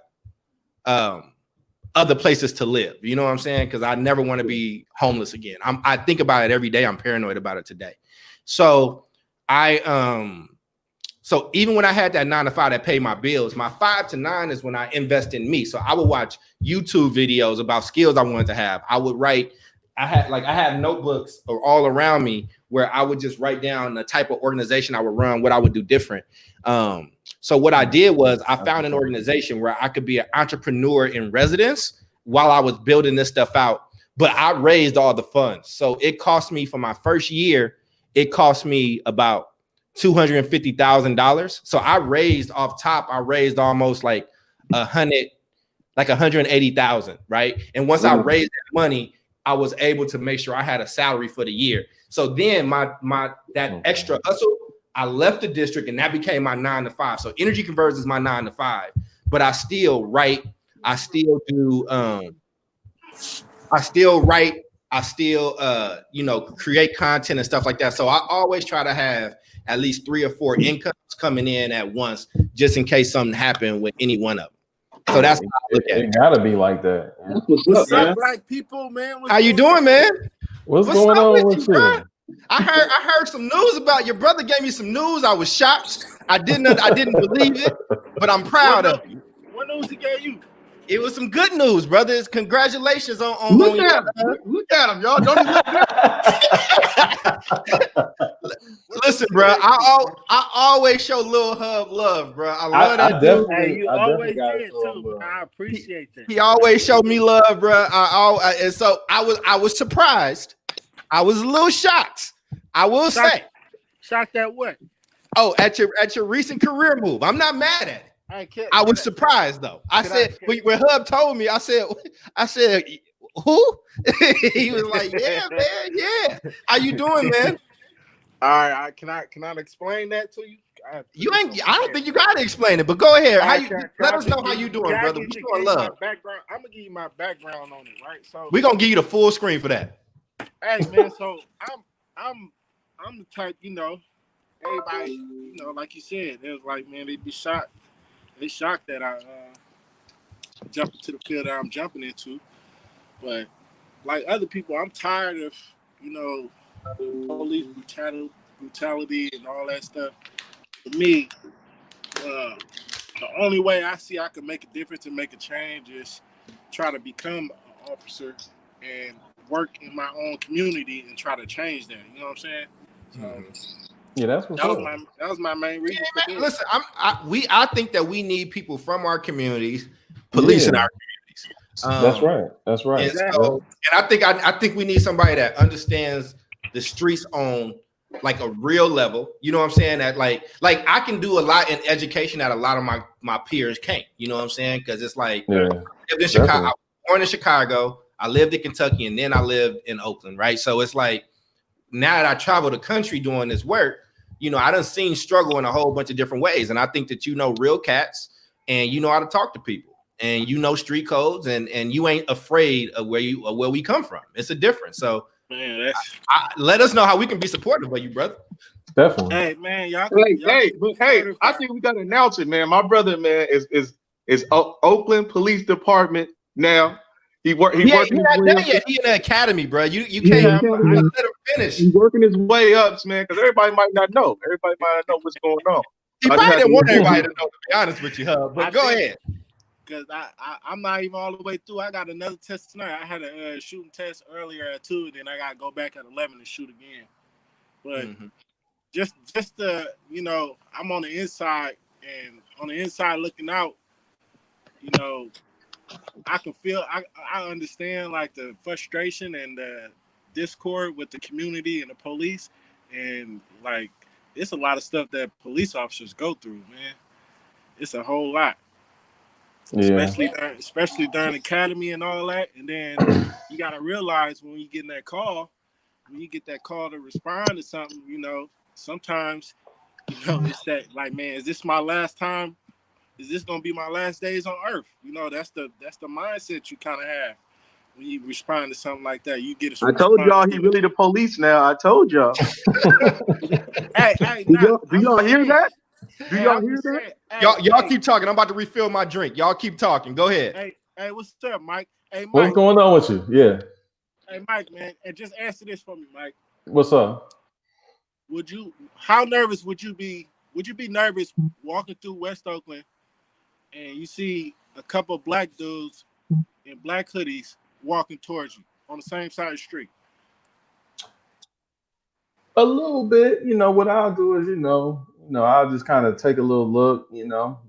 other places to live. You know what I'm saying? Because I never want to be homeless again. I think about it every day. I'm paranoid about it today. So So even when I had that 9 to 5 that paid my bills, my 5 to 9 is when I invest in me. So I would watch YouTube videos about skills I wanted to have. I would write. I had notebooks all around me where I would just write down the type of organization I would run, what I would do different. So what I did was I found an organization where I could be an entrepreneur in residence while I was building this stuff out. But I raised all the funds. So it cost me for my first year, it cost me about $250,000. So I raised off top, almost like 180,000, right? And once I raised that money, I was able to make sure I had a salary for the year. So then that extra hustle, I left the district and that became my 9 to 5. So energy converters is my 9 to 5, but I still write. I still do. I still write. I still, create content and stuff like that. So I always try to have at least 3 or 4 incomes coming in at once, just in case something happened with any one of them. So that's how I look at it. It gotta be like that. What's up, black people, man? How you doing, man? What's going on with you? I heard some news about your brother. Gave me some news. I was shocked. I didn't believe it, but I'm proud of you. What news he gave you? It was some good news, brothers. Congratulations on look at him, y'all. Don't even look Listen, bro. I always show Lil Hub love, bro. I love that dude. Hey, you always did too. I appreciate that. He always showed me love, bro. And so I was surprised. I was a little shocked. I will say. Shocked at what? Oh, at your recent career move. I'm not mad at it. I was surprised though. I said when Hub told me, I said, who? He was like, yeah, man, yeah. How you doing, man? All right, can I explain that to you? I don't think you gotta explain it, but go ahead. Let us know how you doing, brother. We showing love. I'm gonna give you my background on it, right? So we're gonna give you the full screen for that. Hey man, so I'm the type, everybody, like you said, it was like, man, they'd be shocked. They shocked that I jumped into the field that I'm jumping into. But like other people, I'm tired of, police brutality and all that stuff. For me, the only way I see I can make a difference and make a change is try to become an officer and work in my own community and try to change that. You know what I'm saying? So, yeah, that was my main reason. Yeah, man, listen, I think that we need people from our communities policing our communities. That's right. And I think we need somebody that understands the streets on like a real level. You know what I'm saying? That like I can do a lot in education that a lot of my peers can't. You know what I'm saying? Because it's like I lived in Chicago. I was born in Chicago. I lived in Kentucky, and then I lived in Oakland. Right. So it's like, now that I travel the country doing this work, I done seen struggle in a whole bunch of different ways. And I think that real cats and you know how to talk to people and street codes and you ain't afraid of where we come from. It's a difference. So man, let us know how we can be supportive of you, brother. Definitely. Hey man, y'all. I think we gotta announce it, man. My brother, man, is Oakland Police Department now. He in the academy, bro. You can't let him finish. He's working his way up, man, because everybody might not know. Everybody might not know what's going on. He probably didn't want everybody to know, to be honest with you, but go ahead. Because I'm not even all the way through. I got another test tonight. I had a shooting test earlier at 2, then I got to go back at 11 and shoot again. But just I'm on the inside, and on the inside looking out, I can feel, I understand like the frustration and the discord with the community and the police. And like, it's a lot of stuff that police officers go through, man. It's a whole lot. Yeah. Especially during academy and all that. And then you got to realize when you get that call to respond to something, sometimes, it's that like, man, is this my last time? Is this gonna be my last days on earth? That's the mindset you kind of have when you respond to something like that. You get. I told y'all he really the police now. I told y'all. Hey, do y'all hear that? Do y'all hear that? Y'all keep talking. I'm about to refill my drink. Y'all keep talking. Go ahead. Hey, what's up, Mike? Hey, Mike. What's going on with you? Yeah. Hey, Mike, man, and just answer this for me, Mike. What's up? How nervous would you be? Would you be nervous walking through West Oakland and you see a couple of black dudes in black hoodies walking towards you on the same side of the street? A little bit, what I'll do is, I'll just kind of take a little look,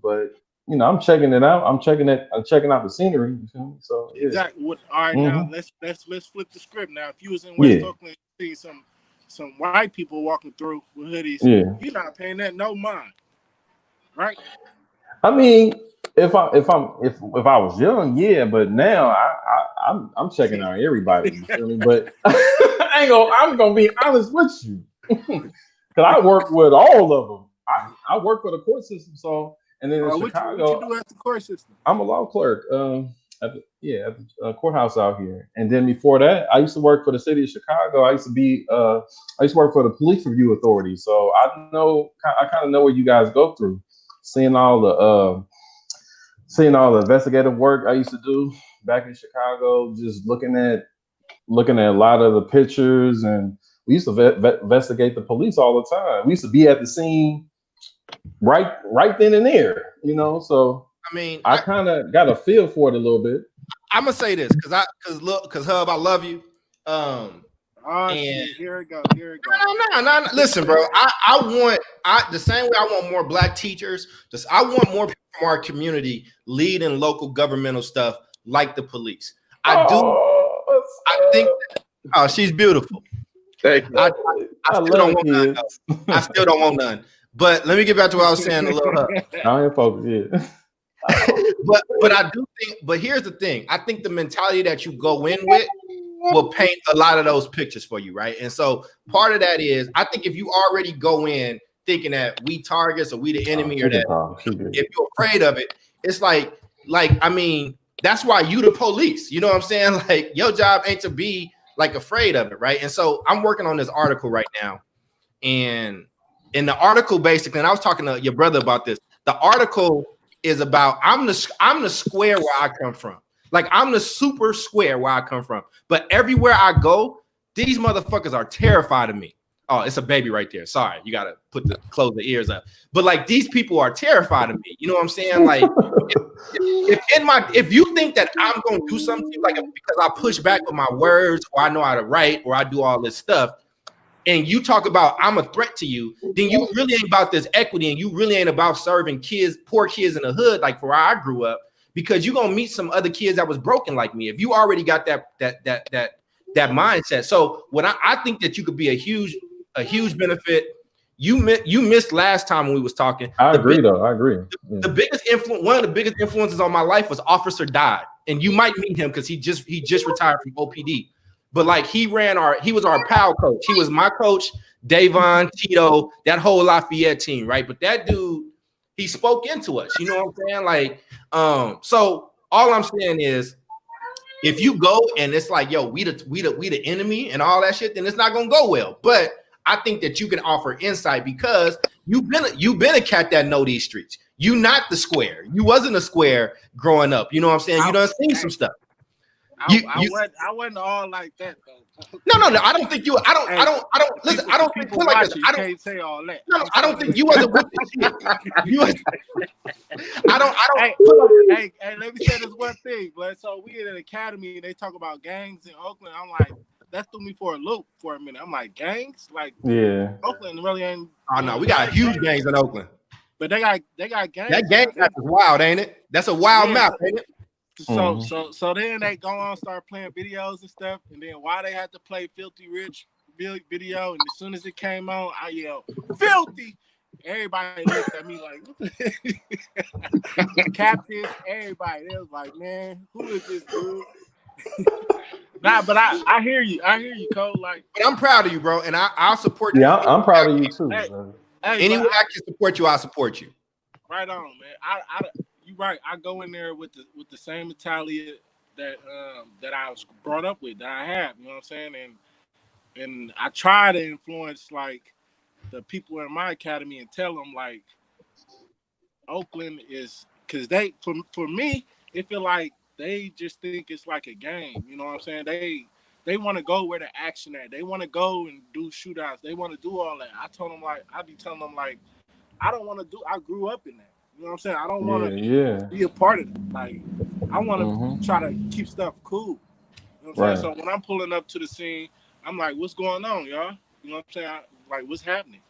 but I'm checking it out. I'm checking out the scenery. So yeah. Exactly. All right, now let's flip the script. Now, if you was in West Oakland, see some white people walking through with hoodies, you're not paying that no mind, right? I mean, if I was young, yeah, but now I'm checking out everybody. You feel me? But I'm gonna be honest with you, because I work with all of them. I work for the court system, so and then in Chicago, what you do at the court system? I'm a law clerk at the courthouse out here. And then before that, I used to work for the city of Chicago. I used to work for the police review authority. So I kind of know what you guys go through, seeing all the investigative work I used to do back in Chicago, just looking at a lot of the pictures, and we used to investigate the police all the time. We used to be at the scene right then and there, So I mean, I kind of got a feel for it a little bit. I'm gonna say this because Hub, I love you. Oh shit! Here it go. No. Listen, bro. The same way I want more black teachers. I want more people from our community leading local governmental stuff like the police. I think. Oh, she's beautiful. Thank you. I still don't want none. I still don't want none. But let me get back to what I was saying a little. I ain't focused yet. but I do think. But here's the thing. I think the mentality that you go in with will paint a lot of those pictures for you, right? And so part of that is, I think if you already go in thinking that we targets or we the enemy or that, if you're afraid of it, it's like I mean, that's why you the police. You know what I'm saying? Like your job ain't to be like afraid of it, right? And so I'm working on this article right now, and in the article basically, and I was talking to your brother about this. The article is about I'm the square where I come from. Like I'm the super square where I come from. But everywhere I go, these motherfuckers are terrified of me. Oh, it's a baby right there. Sorry, you gotta close the ears up. But like these people are terrified of me. You know what I'm saying? Like if you think that I'm gonna do something like because I push back with my words or I know how to write or I do all this stuff, and you talk about I'm a threat to you, then you really ain't about this equity and you really ain't about serving kids, poor kids in the hood, like where I grew up. Because you're gonna meet some other kids that was broken like me. If you already got that mindset. So what I think that you could be a huge benefit. You missed last time when we was talking. I agree. The biggest influence, one of the biggest influences on my life was Officer Dodd. And you might meet him because he just retired from OPD. But like he was our PAL coach. He was my coach, Davon, Tito, that whole Lafayette team, right? But that dude, he spoke into us, you know what I'm saying? Like, so all I'm saying is, if you go and it's like, yo, we the enemy and all that shit, then it's not gonna go well. But I think that you can offer insight because you've been a cat that know these streets. You not the square. You wasn't a square growing up. You know what I'm saying? You done seen some stuff. I wasn't all like that though. No. I don't think you. I don't listen. I don't think put like this. I don't can't say all that. No, I don't think you wasn't with the shit. I don't. Hey, let me say this one thing, but so we in an academy and they talk about gangs in Oakland. I'm like, that threw me for a loop for a minute. I'm like, gangs? Like, yeah, Oakland really ain't. Oh no, we got huge gangs in Oakland. But they got gangs. That gang map is wild, ain't it? That's a wild map, ain't it? So then they go on start playing videos and stuff, and then why they had to play Filthy Rich video, and as soon as it came on, I yelled filthy. Everybody looked at me like captains. Everybody, they was like, man, who is this dude? Nah, but I hear you, Cole. Like, but I'm proud of you, bro, and I'll support you. Yeah, I'm proud of you too. Hey, any way I can support you, I'll support you. Right on, man. You right. I go in there with the same mentality that I was brought up with, that I have. You know what I'm saying? And I try to influence like the people in my academy and tell them like Oakland is, because they for me it feel like they just think it's like a game. You know what I'm saying? They want to go where the action at. They want to go and do shootouts. They want to do all that. I be telling them like, I don't want to do. I grew up in that. You know what I'm saying? I don't want to be a part of it. Like, I want to try to keep stuff cool. You know what I'm saying? So when I'm pulling up to the scene, I'm like, what's going on, y'all? You know what I'm saying? Like, what's happening?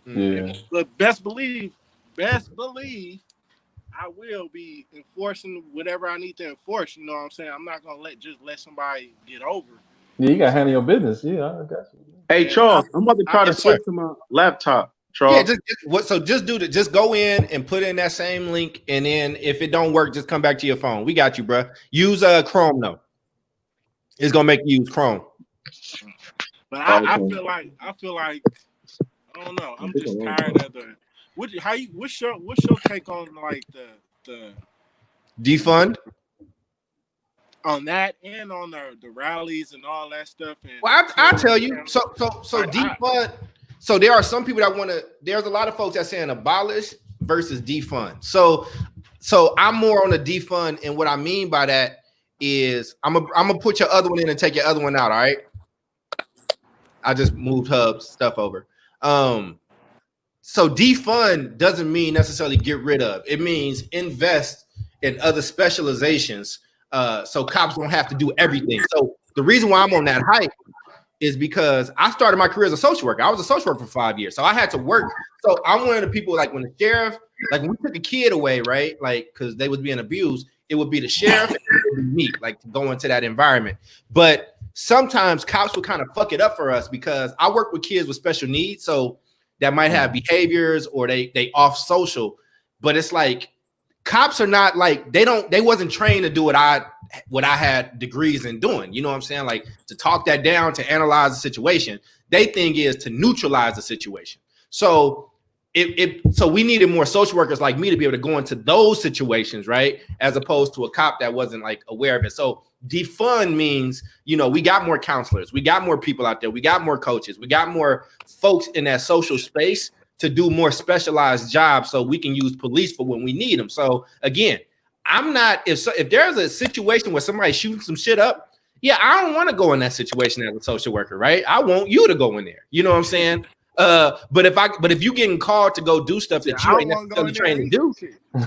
Yeah. But best believe, I will be enforcing whatever I need to enforce. You know what I'm saying? I'm not going to let somebody get over. Yeah, you got to handle your business. Yeah, I got you. Hey, Charles, I'm about to try to switch to my laptop. Charles. Yeah, just do that. Just go in and put in that same link, and then if it don't work, just come back to your phone. We got you, bro. Use Chrome though. It's gonna make you use Chrome. But I feel like I don't know. I'm just tired of the. What's your take on like the defund? On that and on the rallies and all that stuff. And well, I tell you. So defund. So there are some people that want to. There's a lot of folks that saying abolish versus defund. So I'm more on the defund, and what I mean by that is I'm gonna put your other one in and take your other one out. All right. I just moved Hub's stuff over. So defund doesn't mean necessarily get rid of. It means invest in other specializations, so cops don't have to do everything. So the reason why I'm on that hype is because I started my career as a social worker. I was a social worker for 5 years, so I had to work. So I'm one of the people, like when the sheriff, like when we took a kid away, right? Like because they was being abused, it would be the sheriff and it would be me, like to go into that environment. But sometimes cops would kind of fuck it up for us because I work with kids with special needs, so that might have behaviors or they off social. But it's like cops are not like they wasn't trained to do what I had degrees in doing. You know what I'm saying? Like to talk that down, to analyze the situation. They thing is to neutralize the situation. So so we needed more social workers like me to be able to go into those situations, right? As opposed to a cop that wasn't like aware of it. So defund means, you know, we got more counselors, we got more people out there, we got more coaches, we got more folks in that social space to do more specialized jobs so we can use police for when we need them. So again, I'm not, if there's a situation where somebody's shooting some shit up, yeah, I don't want to go in that situation as a social worker, right? I want you to go in there. You know what I'm saying? But if you getting called to go do stuff that you ain't necessarily trained to do,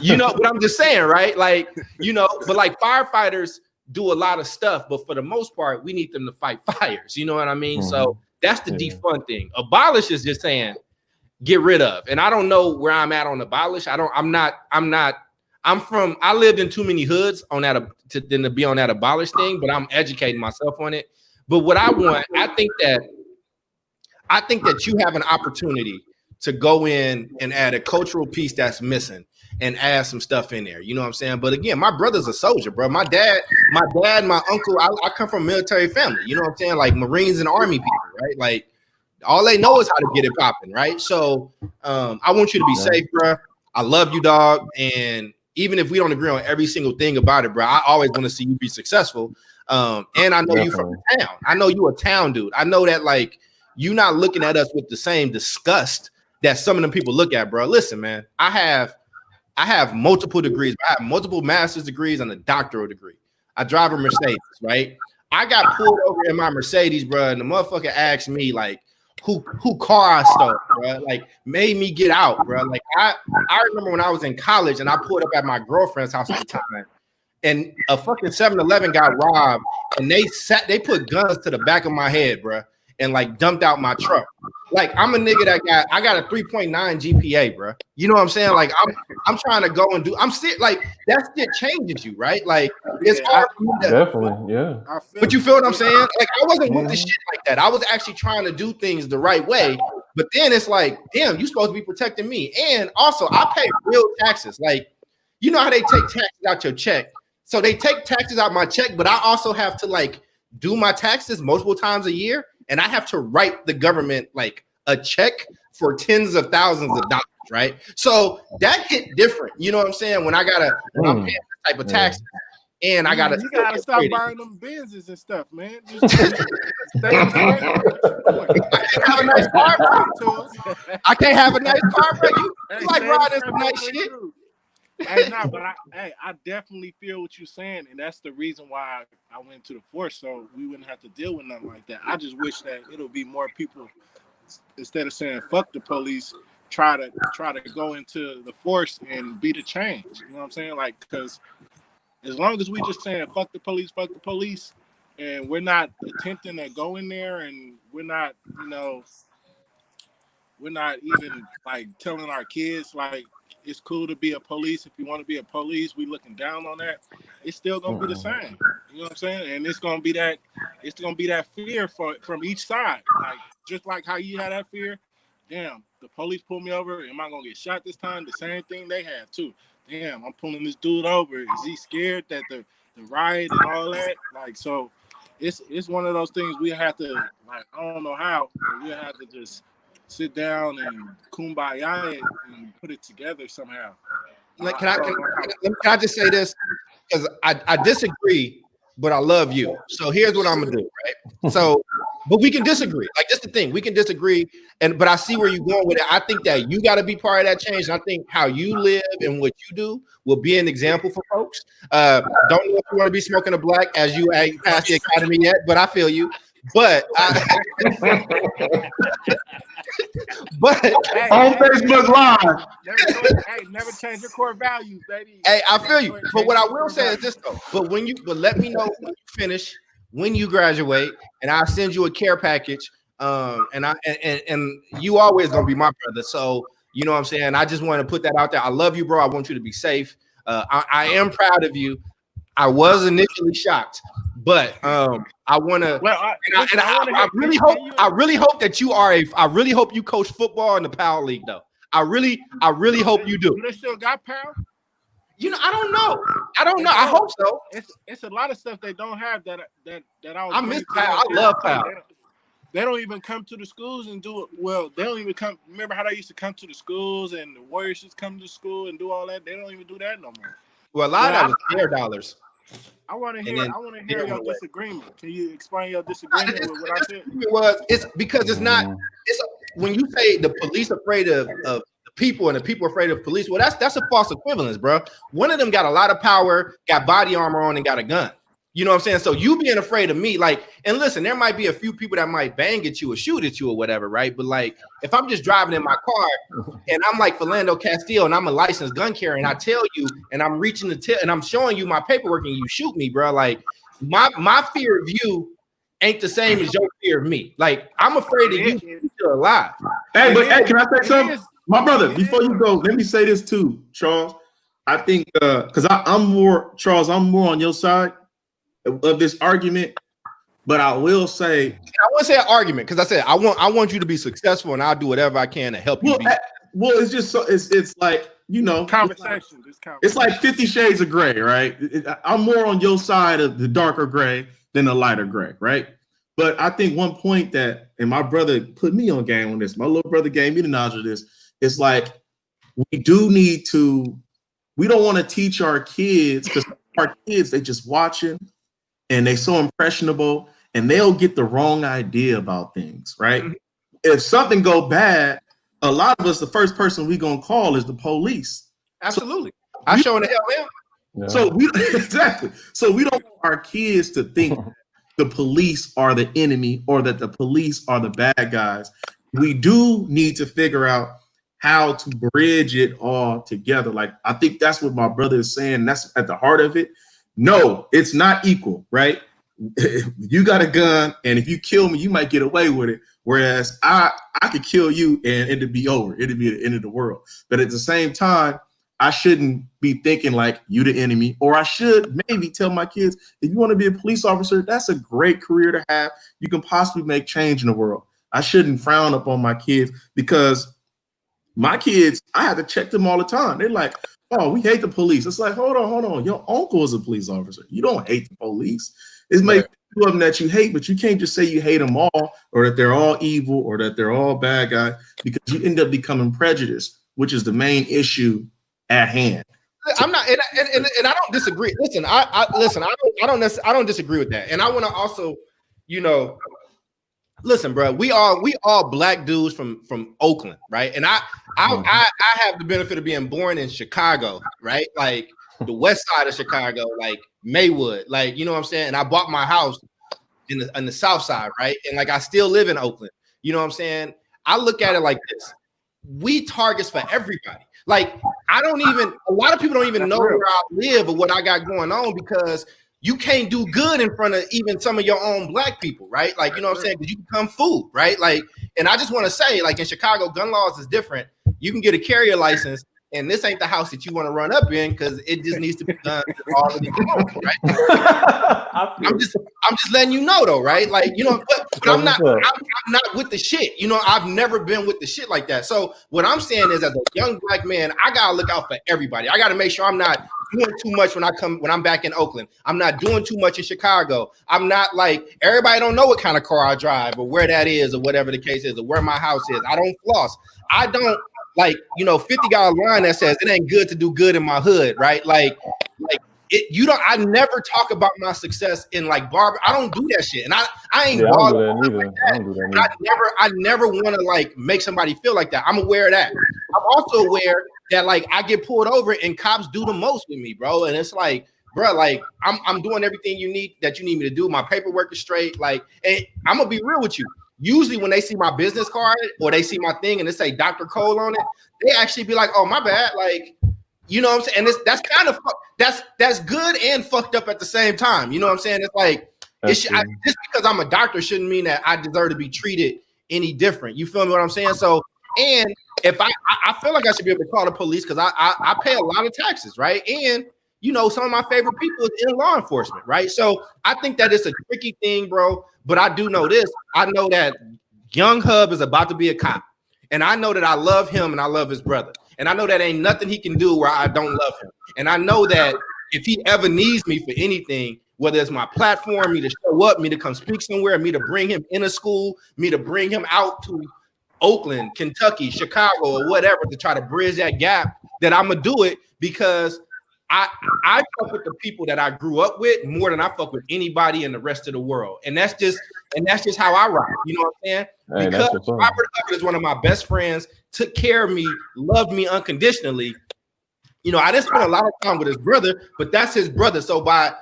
you know what I'm just saying, right? Like, you know, but like firefighters do a lot of stuff, but for the most part, we need them to fight fires. You know what I mean? So that's the defund thing. Abolish is just saying get rid of. And I don't know where I'm at on abolish. I lived in too many hoods on that to be on that abolish thing, but I'm educating myself on it. But what I want, I think that you have an opportunity to go in and add a cultural piece that's missing and add some stuff in there. You know what I'm saying? But again, my brother's a soldier, bro. My dad, my uncle, I come from a military family. You know what I'm saying? Like Marines and Army people, right? Like all they know is how to get it popping, right? So I want you to be safe, bro. I love you, dog. And even if we don't agree on every single thing about it, bro, I always want to see you be successful. And I know you from the town. I know you a town dude. I know that like you're not looking at us with the same disgust that some of them people look at, bro. Listen, man, I have multiple degrees. I have multiple master's degrees and a doctoral degree. I drive a Mercedes, right? I got pulled over in my Mercedes, bro, and the motherfucker asked me like who car I stole, bro. Like made me get out, bro. Like I remember when I was in college and I pulled up at my girlfriend's house at the time, and a fucking 7-Eleven got robbed, and they put guns to the back of my head, bro, and like dumped out my truck. Like I'm a nigga that got a 3.9 GPA, bro. You know what I'm saying? Like I'm trying to go and do. I'm still like that shit changes you, right? Like it's hard for me to, definitely, yeah. But you feel what I'm saying? Like I wasn't with the shit like that. I was actually trying to do things the right way. But then it's like, damn, you supposed to be protecting me. And also, I pay real taxes. Like you know how they take taxes out your check. So they take taxes out my check, but I also have to like do my taxes multiple times a year. And I have to write the government like a check for tens of thousands of dollars, right? So that hit different. You know what I'm saying? When I'm paying that type of tax, and I gotta stop buying them Benzes and stuff, man. Just stay I can't have a nice car, bro. I can't have a nice car, bro. You like riding some nice shit. I definitely feel what you're saying, and that's the reason why I went to the force, so we wouldn't have to deal with nothing like that. I just wish that it'll be more people, instead of saying fuck the police, try to go into the force and be the change. You know what I'm saying? Like, because as long as we just saying fuck the police, and we're not attempting to go in there, and we're not even like telling our kids like it's cool to be a police. If you want to be a police, we looking down on that. It's still gonna be the same. You know what I'm saying? And it's gonna be that fear from each side. Like just like how you had that fear. Damn, the police pulled me over. Am I gonna get shot this time? The same thing they had too. Damn, I'm pulling this dude over. Is he scared that the riot and all that? Like so, it's one of those things we have to like. I don't know how, but we have to just sit down and kumbaya it and put it together somehow. Like, can I just say this? Because I disagree, but I love you. So here's what I'm gonna do, right? So, but we can disagree. Like that's the thing, we can disagree, but I see where you're going with it. I think that you got to be part of that change. And I think how you live and what you do will be an example for folks. Don't know if you want to be smoking a black as you ain't passed the academy yet, but I feel you. But But on Facebook Live. Never change your core values, baby. Hey, I feel you. But what I will say is this though. But let me know when you finish, when you graduate, and I'll send you a care package. And you always gonna be my brother. So you know what I'm saying. I just want to put that out there. I love you, bro. I want you to be safe. I am proud of you. I was initially shocked, but I want to. Well, I really hope that you are I really hope you coach football in the Power League, though. I really hope you do. Do they still got Power? You know, I don't know. I hope so. It's a lot of stuff they don't have that I miss Power. I love Power. They don't even come to the schools and do it. Well, they don't even come. Remember how they used to come to the schools and the Warriors just come to school and do all that? They don't even do that no more. Well, a lot of that was their dollars. I want to hear your disagreement. Can you explain your disagreement with what I said? It's because it's not. It's when you say the police afraid of the people and the people afraid of police. Well, that's a false equivalence, bro. One of them got a lot of power, got body armor on, and got a gun. You know what I'm saying? So you being afraid of me, like, and listen, there might be a few people that might bang at you or shoot at you or whatever, right? But like, if I'm just driving in my car and I'm like Philando Castile and I'm a licensed gun carrier and I tell you and I'm reaching the tip and I'm showing you my paperwork and you shoot me, bro, like my fear of you ain't the same as your fear of me. Like, I'm afraid of you if you're still alive. Hey, can I say something? My brother, before you go, let me say this too, Charles. I think because I'm more on your side of this argument, but I will say I won't say an argument because I said I want you to be successful and I'll do whatever I can to help you. Well, it's just so it's like, you know, conversation. It's like 50 Shades of Gray, right? I'm more on your side of the darker gray than the lighter gray, right? But I think one point that, and my brother put me on game on this, my little brother gave me the knowledge of this. It's like we don't want to teach our kids because our kids, they just watching. And they so impressionable, and they'll get the wrong idea about things, right? Mm-hmm. If something go bad, a lot of us, the first person we gonna call is the police. Absolutely, I showing the hell now. So exactly. So we don't want our kids to think the police are the enemy or that the police are the bad guys. We do need to figure out how to bridge it all together. Like, I think that's what my brother is saying. That's at the heart of it. No, it's not equal, right? You got a gun, and if you kill me, you might get away with it. Whereas I could kill you and it'd be over. It'd be the end of the world. But at the same time, I shouldn't be thinking like you the enemy. Or I should maybe tell my kids, if you want to be a police officer, that's a great career to have. You can possibly make change in the world. I shouldn't frown upon my kids because my kids, I have to check them all the time. They're like, oh, we hate the police. It's like, hold on. Your uncle is a police officer. You don't hate the police. It's maybe two of them that you hate, but you can't just say you hate them all or that they're all evil or that they're all bad guys because you end up becoming prejudiced, which is the main issue at hand. I'm not, and I don't disagree. Listen, I don't disagree with that. And I want to also, you know, listen, bro, we all black dudes from Oakland, right? And I have the benefit of being born in Chicago, right? Like the west side of Chicago, like Maywood, like, you know what I'm saying? And I bought my house in the south side, right? And like I still live in Oakland. You know what I'm saying? I look at it like this. We targets for everybody. Like, a lot of people don't even know where I live or what I got going on because you can't do good in front of even some of your own black people, right? Like, you know what I'm saying? Because you become food, right? Like, and I just want to say, like, in Chicago, gun laws is different. You can get a carrier license, and this ain't the house that you want to run up in because it just needs to be done all of these homes, right? I'm just letting you know, though, right? Like, you know, but I'm not with the shit. You know, I've never been with the shit like that. So what I'm saying is, as a young black man, I gotta look out for everybody. I gotta make sure I'm not doing too much when I'm back in Oakland. I'm not doing too much in Chicago. I'm not like, everybody don't know what kind of car I drive or where that is or whatever the case is or where my house is. I don't floss. I don't, like, you know, 50 got a line that says it ain't good to do good in my hood, right? Like it, I never talk about my success in like barber. I don't do that shit. And I ain't bothered. I never want to like make somebody feel like that. I'm aware of that. I'm also aware that like I get pulled over and cops do the most with me, bro. And it's like, bro, like I'm doing everything you need me to do. My paperwork is straight. Like, and I'm gonna be real with you. usually when they see my business card or they see my thing and it say Dr. Cole on it, they actually be like, oh, my bad. Like, you know what I'm saying? And that's kind of, that's good and fucked up at the same time. You know what I'm saying? It's like, just because I'm a doctor shouldn't mean that I deserve to be treated any different. You feel me what I'm saying? So, and if I feel like I should be able to call the police because I pay a lot of taxes, right? And you know, some of my favorite people is in law enforcement, right? So I think that it's a tricky thing, bro. But I do know this. I know that Young Hub is about to be a cop. And I know that I love him and I love his brother. And I know that ain't nothing he can do where I don't love him. And I know that if he ever needs me for anything, whether it's my platform, me to show up, me to come speak somewhere, me to bring him in a school, me to bring him out to Oakland, Kentucky, Chicago, or whatever to try to bridge that gap, that I'm going to do it because I fuck with the people that I grew up with more than I fuck with anybody in the rest of the world. And that's just how I rock. You know what I'm saying? Hey, because Robert Hubbard is one of my best friends, took care of me, loved me unconditionally. You know, I didn't spend a lot of time with his brother, but that's his brother. So by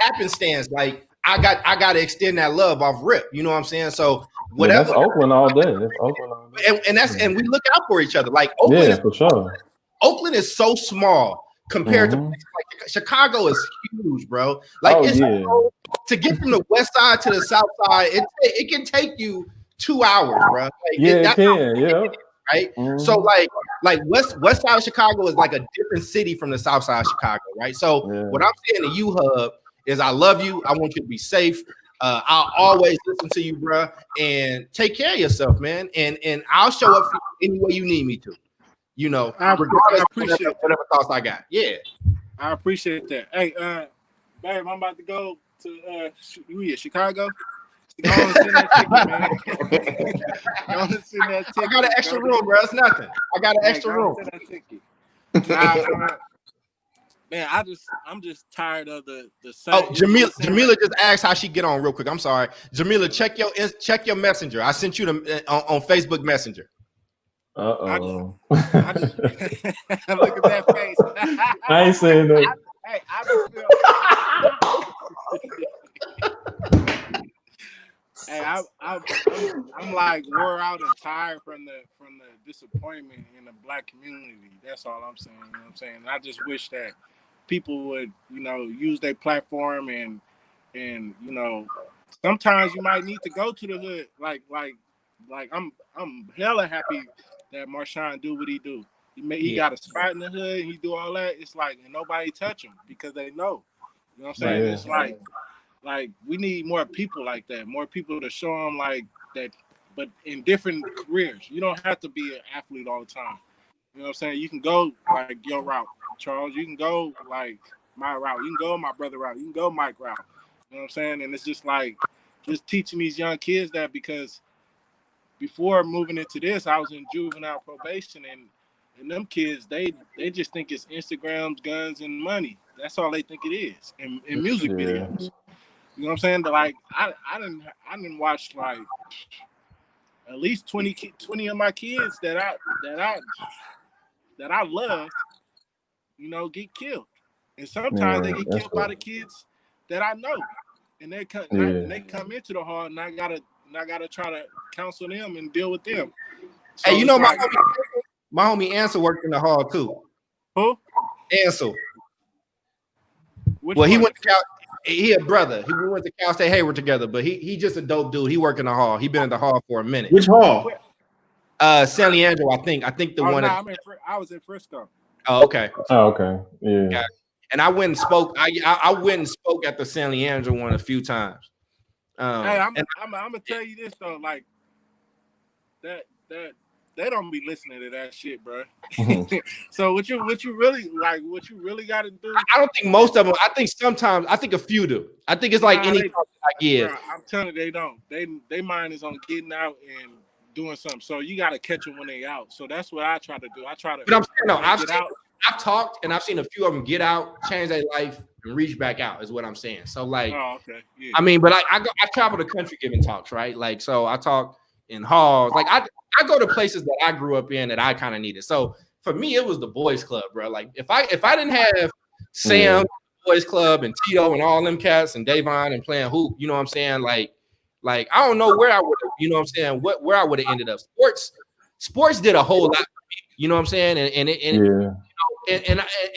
happenstance, like I got to extend that love off rip. You know what I'm saying? So whatever. Yeah, that's Oakland all day. That's Oakland all day. And we look out for each other. Like Oakland, for sure. Oakland is so small compared to like Chicago is huge, bro. Like to get from the west side to the south side, it can take you 2 hours, bro. Like, it can. Yeah. Right. So like west side of Chicago is like a different city from the south side of Chicago, right? So what I'm saying to you, Hub, is I love you. I want you to be safe. I'll always listen to you, bro, and take care of yourself, man. And I'll show up for you any way you need me to. You know, regardless I appreciate of whatever thoughts I got. Yeah, I appreciate that. Hey, babe, I'm about to go to Chicago. Go on and send that ticket, man. Go on and send that ticket. I got an extra room, bro. It's nothing. I got an extra room. Send that ticket. Man, I'm just tired of the same. Oh, Jamila just asked how she get on real quick. I'm sorry, Jamila. Check your messenger. I sent you on Facebook Messenger. Uh-oh. Look at that face. I ain't saying that. I just feel. I'm like wore out and tired from the disappointment in the black community. That's all I'm saying. You know what I'm saying? And I just wish that people would, you know, use their platform and you know, sometimes you might need to go to the hood. Like I'm hella happy that Marshawn do what he do. He got a spot in the hood and he do all that. It's like, and nobody touch him because they know. You know what I'm saying? It's like we need more people like that. More people to show them like that, but in different careers. You don't have to be an athlete all the time. You know what I'm saying? You can go like your route, Charles. You can go like my route. You can go my brother route. You can go Mike route. You know what I'm saying? And it's just like just teaching these young kids that, because before moving into this, I was in juvenile probation, and them kids, they just think it's Instagrams, guns, and money. That's all they think it is, and music videos. You know what I'm saying? Like I didn't watch like at least 20 of my kids that I loved, you know, get killed, and sometimes they get killed by the kids that I know, and they come into the hall, and I gotta try to counsel them and deal with them. So hey, you know, my homie Ansel worked in the hall too. Who? Ansel. Which well, one? He went to Cal. He a brother. We went to Cal State Hayward together, but he just a dope dude. He worked in the hall. He been in the hall for a minute. Which hall? San Leandro, I think the one. I was in Frisco. Oh, okay. Oh, okay. Yeah. And I went and spoke. I went and spoke at the San Leandro one a few times. Hey, I'm gonna tell you this though, like that they don't be listening to that shit, bro. So what you really got to do? I don't think most of them. I think sometimes. I think a few do. I think it's like any idea. Bro, I'm telling you, they don't. They mind is on getting out and doing something. So you got to catch them when they out. So that's what I try to do. I try to. But I'm saying, no, I've talked and I've seen a few of them get out, change their life, and reach back out. Is what I'm saying. So like, okay. Yeah. I mean, but I travel the country giving talks, right? Like, so I talk in halls. Like I go to places that I grew up in that I kind of needed. So for me, it was the boys club, bro. Like if I didn't have Sam, boys club, and Tito and all them cats and Davon and playing hoop, you know what I'm saying? Like Like, I don't know where I would have, you know what I'm saying, where I would have ended up. Sports did a whole lot for me, you know what I'm saying?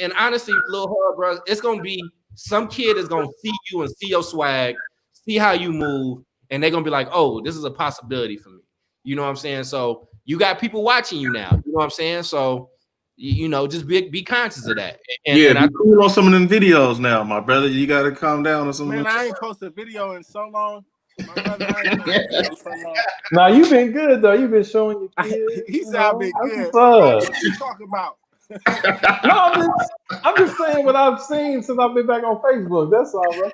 And honestly, little Hub, bro, it's gonna be some kid is gonna see you and see your swag, see how you move, and they're gonna be like, oh, this is a possibility for me. You know what I'm saying? So you got people watching you now, you know what I'm saying? So you know, just be conscious of that. And I cool on some of them videos now, my brother. You gotta calm down on some. Man, I ain't posted a video in so long. My brother, I ain't posted a video in so long. Now you've been good though. You've been showing your kids. He said I've been good. What you talking about? No, I'm just saying what I've seen since I've been back on Facebook. That's all, bro.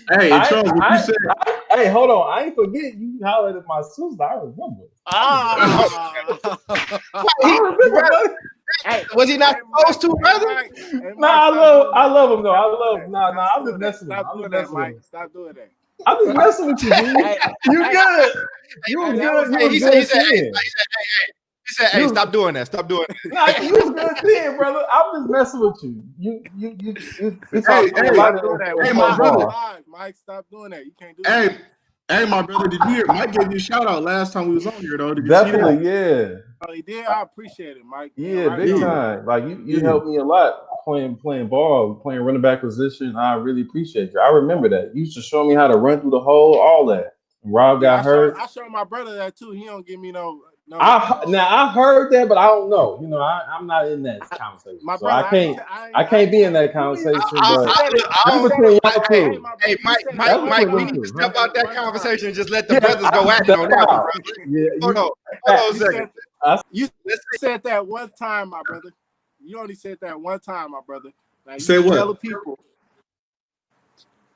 Hey, Charles, you said. Hey, hold on. I ain't forget you hollered at my sister. I remember. Hey, was he not supposed to, brother? I love him though. I'm just messing with him. Stop doing that, Mike. Stop doing that. I'm just messing with you, dude. You good. You good. He said, hey, stop doing that. Stop doing that. Nah, you was good then, brother. I'm just messing with you. Hey, my brother. Mike, stop doing that. You can't do that. Hey, my brother, did you hear? Mike gave you a shout out last time we was on here, though. Did you Definitely, see that? yeah. Oh, he did. I appreciate it, Mike. Yeah, big time. Like you helped me a lot playing ball, playing running back position. I really appreciate you. I remember that. You used to show me how to run through the hole, all that. Rob got hurt. I showed my brother that too. He don't give me no. I heard that, but I don't know. You know, I'm not in that conversation. My brother, so I can't be in that conversation. Hey, Mike, we need to step out that conversation and just let the brothers go at it on that one, brother. Hold on a second. You said that one time, my brother. You only said that one time, my brother. Like, say what? Tell the people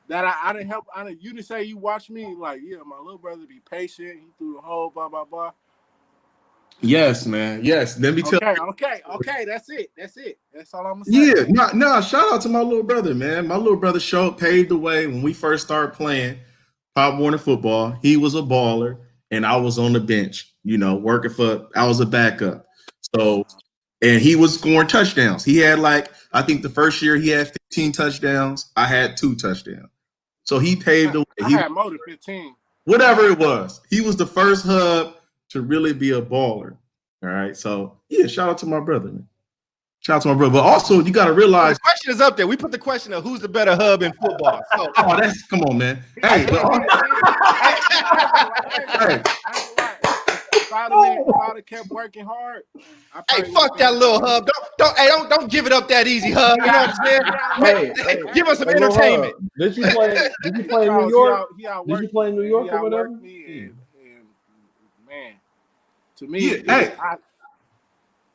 that I didn't help. You didn't say you watched me. Like, yeah, my little brother be patient. He threw the whole blah blah blah. Yes, man. Yes. Let me tell you. Okay. That's it. That's all I'm gonna say. Yeah. No. Shout out to my little brother, man. My little brother paved the way when we first started playing Pop Warner football. He was a baller, and I was on the bench. You know, I was a backup. So, and he was scoring touchdowns. He had I think the first year he had 15 touchdowns. I had 2 touchdowns. So he paved the way. I had more than 15. Whatever it was, he was the first hub to really be a baller. All right. So yeah, shout out to my brother, man. Shout out to my brother. But also you gotta realize the question is up there. We put the question of who's the better hub in football. So. Come on, man. Hey, if I'd have kept working hard. Hey, fuck that little hub. Don't give it up that easy, hub. You know what I'm saying? Hey, give us some entertainment. Did you play in New York? Did you play in New York or whatever? Man, to me,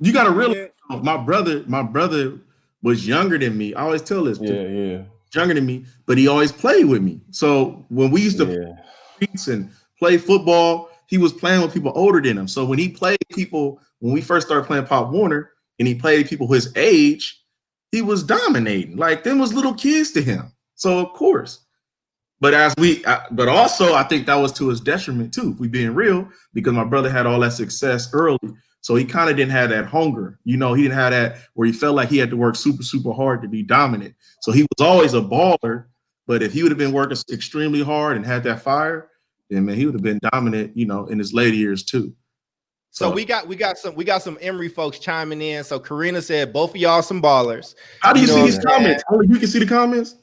you gotta realize my brother was younger than me. I always tell this. Younger than me, but he always played with me. So when we used to play and play football, he was playing with people older than him. So when he played people, when we first started playing Pop Warner, and he played people his age, he was dominating. Like them was little kids to him. So of course. But but also I think that was to his detriment too, if we being real, because my brother had all that success early. So he kind of didn't have that hunger. You know, he didn't have that where he felt like he had to work super, super hard to be dominant. So he was always a baller. But if he would have been working extremely hard and had that fire, then man, he would have been dominant, you know, in his later years too. So we got some Emory folks chiming in. So Karina said both of y'all some ballers. How do you see these comments? Only you can see the comments?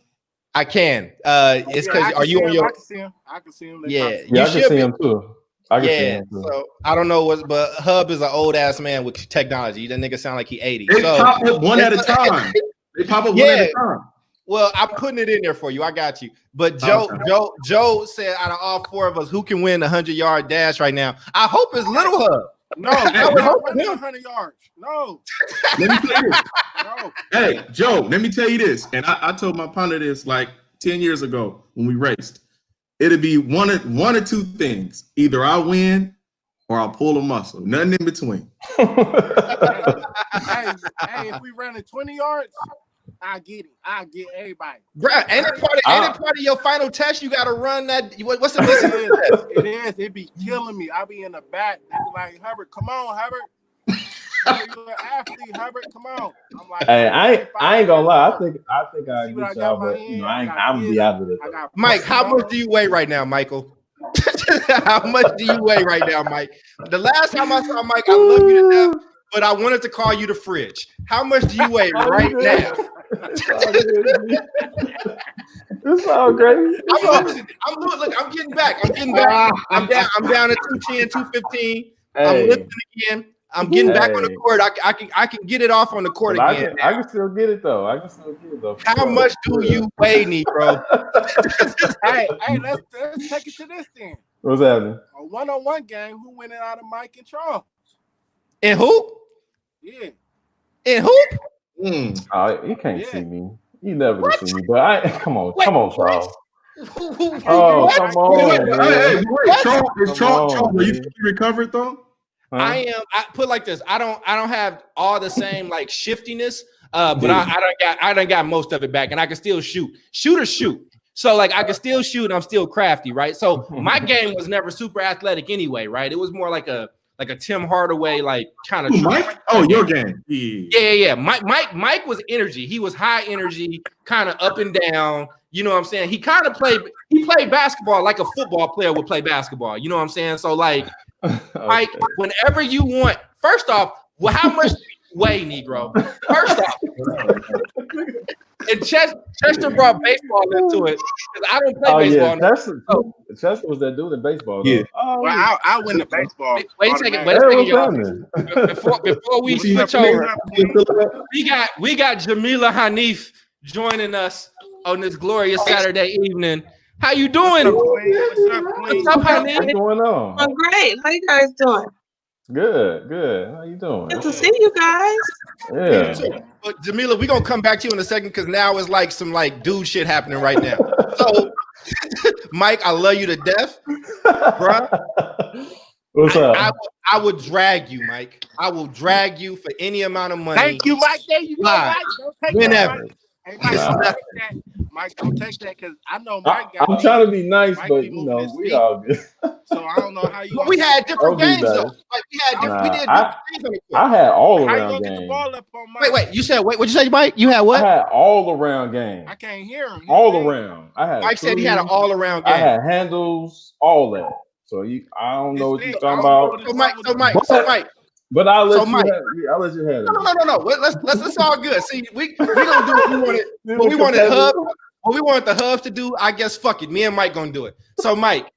I can. It's because are you on your? I can see him. I can see him. Yeah, I can see him too. So I don't know but Hub is an old ass man with technology. That nigga sound like he 80. They pop up one at a time. They pop up one at a time. Well, I'm putting it in there for you. I got you. But Joe said out of all 4 of us, who can win the 100-yard dash right now? I hope it's Little Hub. No, I would hope 100 yards. No. Let me tell you this. No. Hey, Joe, let me tell you this. And I told my partner this like 10 years ago when we raced. It'll be one or 2 things. Either I win or I'll pull a muscle. Nothing in between. Hey, if we ran it 20 yards, I get it. I get everybody. Bro, ain't it part of your final test? You got to run that. What's the distance? It is. It be killing me. I'll be in the back. They be like, Hubbard, come on, Hubbard. You're an athlete, Herbert. Come on. I'm like, Hey, I ain't gonna lie. I think I See what get I got y'all, in my but you know, hand? I'm gonna be out of it. I got Mike, how much do you weigh right now, Michael? How much do you weigh right now, Mike? The last time I saw Mike, I love you to death, but I wanted to call you the fridge. How much do you weigh right now? It's all great. I'm getting back. I'm down at 210, 215. I'm lifting again. I'm getting back on the court. I can get it off on the court again. I can still get it though. How much do you weigh, Negro? hey, let's take it to this then. What's happening? A one-on-one game. Who winning out of Mike and Charles? And who? Yeah. And who? Oh, you can't see me. You never see me. But come on, Charles. Come on. Charles, are you recovered though? Huh? I put like this. I don't have all the same like shiftiness, but I done got most of it back, and I can still shoot. So like I can still shoot, and I'm still crafty, right? So my game was never super athletic anyway, right? It was more like a Tim Hardaway like kind of. Mike? Oh, your game. Yeah. Mike was energy. He was high energy, kind of up and down. You know what I'm saying? He played basketball like a football player would play basketball. You know what I'm saying? So like. Mike, whenever you want, first off, how much do you weigh, Negro? First off, and Chester brought baseball into it because I don't play baseball. Yeah, Chester was that dude in baseball. Yeah. Well, I win the baseball. Wait a second, y'all. Before we switch over, we got Jamila Hanif joining us on this glorious Saturday evening. How you doing? What's up, honey? What's going on? I'm great. How you guys doing? Good. How you doing? Good to see you guys. Yeah. But Jamila, we're gonna come back to you in a second because now it's like some like dude shit happening right now. So, Mike, I love you to death, bro. What's up? I would drag you, Mike. I will drag you for any amount of money. Thank you, Mike. There you go, Mike. Don't take Whenever. That, Hey, Mike, don't take that because I know Mike got. I'm trying to be nice, Mike but you know we all good. So I don't know how you. But we had different games though. Like we did different things on the court. I had all how around you games. Get the ball up on Mike? Wait. You said what'd you say, Mike? You had what? I had all around games. I can't hear him. All around. I had. Mike said he had an all around game. I had handles, all that. So I don't know what you're talking about. So Mike. But I'll let you have it. No. Let's all good. See, we gonna do what we wanted Hub. What we wanted the Hubs to do, I guess. Fuck it, me and Mike gonna do it. So Mike,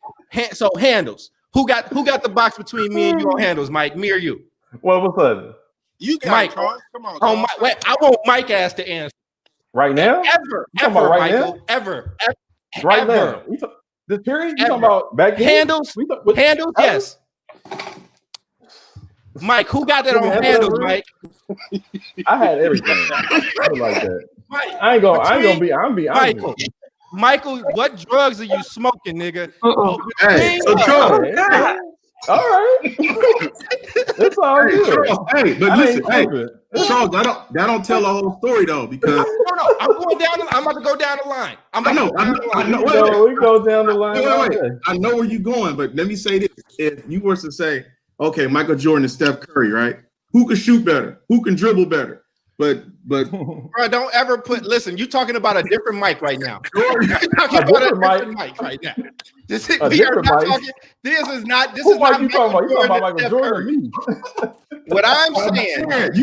so handles. Who got the box between me and you on handles, Mike? Me or you? Well, what's up? You got Mike. It, Charles. Come on. Oh, Mike, wait, I want Mike ass to answer. Right now? Ever, right Michael. Now? Ever. Right now. The period you talking about back then? Handles, yes. Mike, who got that on handles, Mike? I had everything. I like that. Mike, I ain't gonna be honest. Michael, what drugs are you smoking, nigga? Hey, so Charles. All right. It's all good. Charles, but listen, Charles, that don't tell the whole story though, because no, I'm about to go down the line. I know. We go down the line. Wait. I know where you're going, but let me say this: if you were to say, okay, Michael Jordan and Steph Curry, right? Who can shoot better? Who can dribble better? But bro, don't ever listen, you talking about a different mic right now. You're talking about a different mic right now. This is not Michael Jordan. What I'm saying,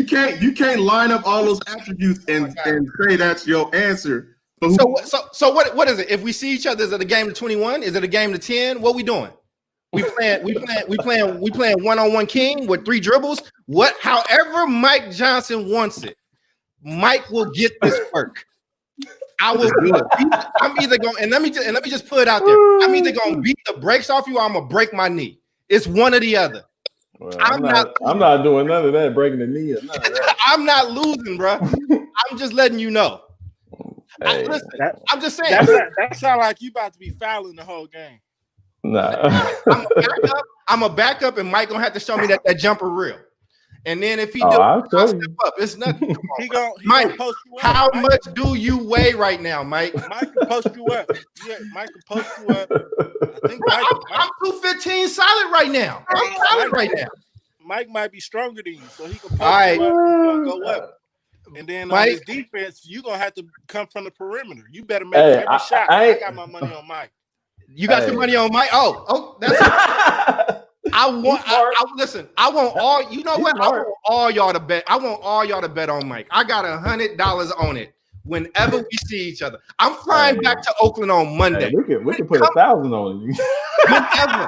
you can't line up all those attributes and say that's your answer. So what is it? If we see each other, is it a game to 21? Is it a game to 10? What we doing? We playing one-on-one king with 3 dribbles. However Mike Johnson wants it, Mike will get this work. I will do it. I'm either going, and let me just put it out there. I'm either going to beat the brakes off you, or I'm going to break my knee. It's one or the other. Well, I'm not doing none of that, breaking the knee or none of that. I'm not losing, bro. I'm just letting you know. Hey. I'm just saying. That sounds like you about to be fouling the whole game. Nah. I'm a backup, and Mike gonna have to show me that jumper real. And then if he do, I'll step up. It's nothing. Mike, post you up. How much do you weigh right now, Mike? Mike can post you up. Yeah, Mike can post you up. I think I'm 215 solid right now. I'm solid right now. Mike might be stronger than you, so he can post right. you up and go up. And then on Mike? his defense, you're gonna have to come from the perimeter. You better make every shot. I got my money on Mike. You got your money on Mike? Oh, that's listen, I want all, you know what? I want all y'all to bet. I want all y'all to bet on Mike. I got $100 on it whenever we see each other. I'm flying back to Oakland on Monday. We can put 1,000 on it. Whenever.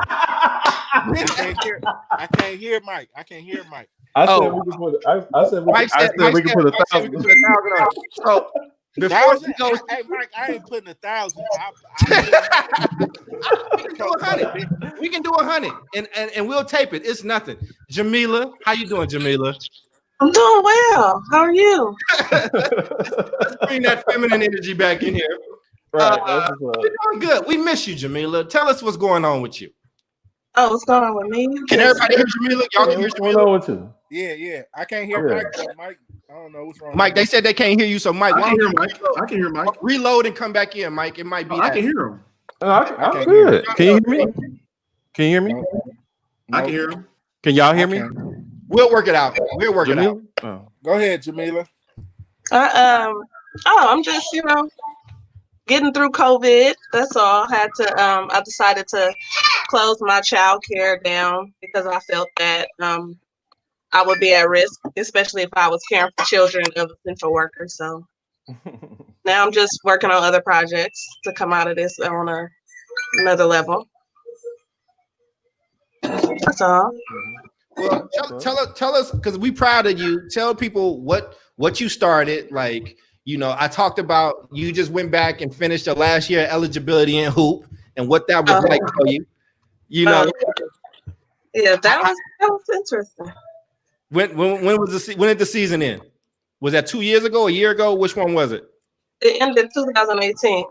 I can't hear Mike. I said we can put. I said we can put 1,000 on it. So before he goes, hey Mike, I ain't putting 1,000. We can do 100, and we'll tape it. It's nothing. Jamila, how you doing, Jamila? I'm doing well. How are you? Let's bring that feminine energy back in here. Right. You're doing good. We miss you, Jamila. Tell us what's going on with you. Oh, what's going on with me? Can everybody hear Jamila? Y'all can hear What's going Jamila? on with you? Yeah. I can't hear Mike. Mike, I don't know what's wrong. Mike, they said they can't hear you, so Mike, I can hear Mike. Reload and come back in, Mike. It might be. I can hear him. I'm good. Can you hear me? Can you hear me? I can hear him. Can y'all hear me? We'll work it out. We'll work it out. Oh. Go ahead, Jamila. I'm just, getting through COVID. That's all. I decided to close my child care down because I felt that I would be at risk, especially if I was caring for children of essential workers. So now I'm just working on other projects to come out of this on another level. That's all. Well, tell us, because we proud of you. Tell people what you started. Like, I talked about you just went back and finished the last year eligibility in hoop and what that was like for you. Yeah, that was interesting. When did the season end? Was that 2 years ago, a year ago? Which one was it? It ended 2018.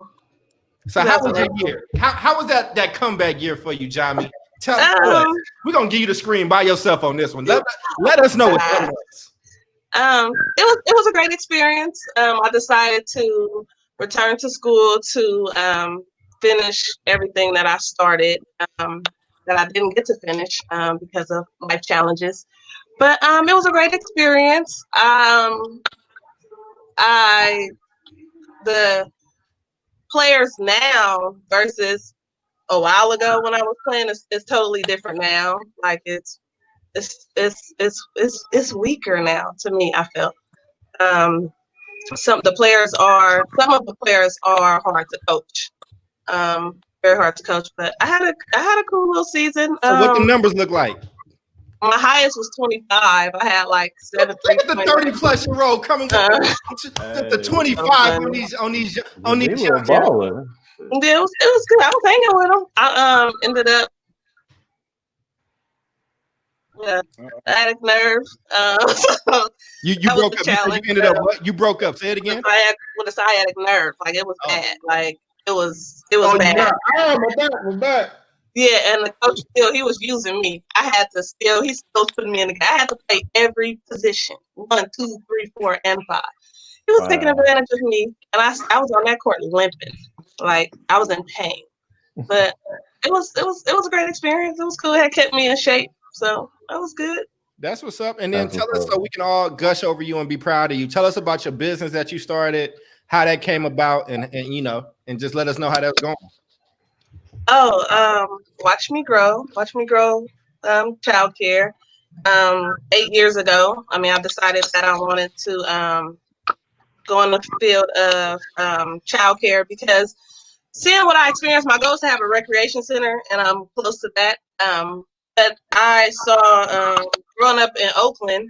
So how was that year? How was that comeback year for you, Jamie? Tell us. We're gonna give you the screen by yourself on this one. Let us know what that was. It was a great experience. I decided to return to school to finish everything that I started that I didn't get to finish because of life challenges. But it was a great experience. The players now versus a while ago when I was playing is totally different now. Like it's weaker now to me. I feel some of the players are hard to coach. Very hard to coach. But I had a cool little season. So what the numbers look like? My highest was 25. I had like 7. Look at the 30-plus-year-old coming the 25 on these young baller. It was good. I was hanging with them. I ended up sciatic nerve. You broke up. You ended up what? You broke up. Say it again. With a sciatic nerve, like it was bad. Like it was bad. Yeah. Oh, my back was bad. Yeah, and the coach he was using me. He's still putting me in the game. I had to play every position, 1, 2, 3, 4, and 5. He was taking advantage of me, and I was on that court limping, like I was in pain. But it was a great experience. It was cool. It had kept me in shape, so that was good. That's what's up. And then tell us so we can all gush over you and be proud of you. Tell us about your business that you started, how that came about, and just let us know how that's going. Watch me grow childcare. 8 years ago, I decided that I wanted to go in the field of childcare because seeing what I experienced, my goal is to have a recreation center, and I'm close to that. But I saw growing up in Oakland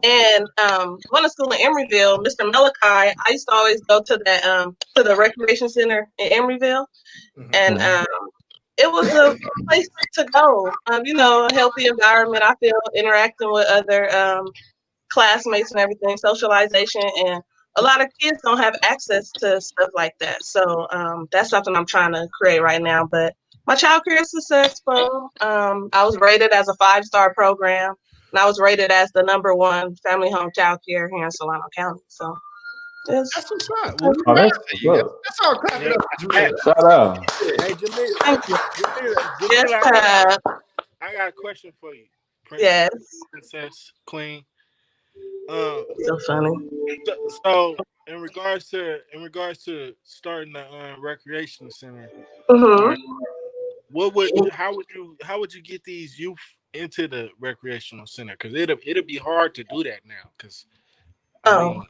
and going to school in Emeryville, Mr. Malachi, I used to always go to that to the recreation center in Emeryville, and it was a place to go. A healthy environment. I feel interacting with other classmates and everything, socialization, and a lot of kids don't have access to stuff like that. So that's something I'm trying to create right now. But my child care is successful. I was rated as a 5-star program, and I was rated as the #1 family home child care here in Solano County. So that's what's up. That's all. Clap it up. Shout out. Hey, Jamila, Yes, I got a question for you. Yes. Princess Queen. So funny. So in regards to starting the recreational center, Mm-hmm. how would you get these youth into the recreational center? Because it'll be hard to do that now. Because I mean,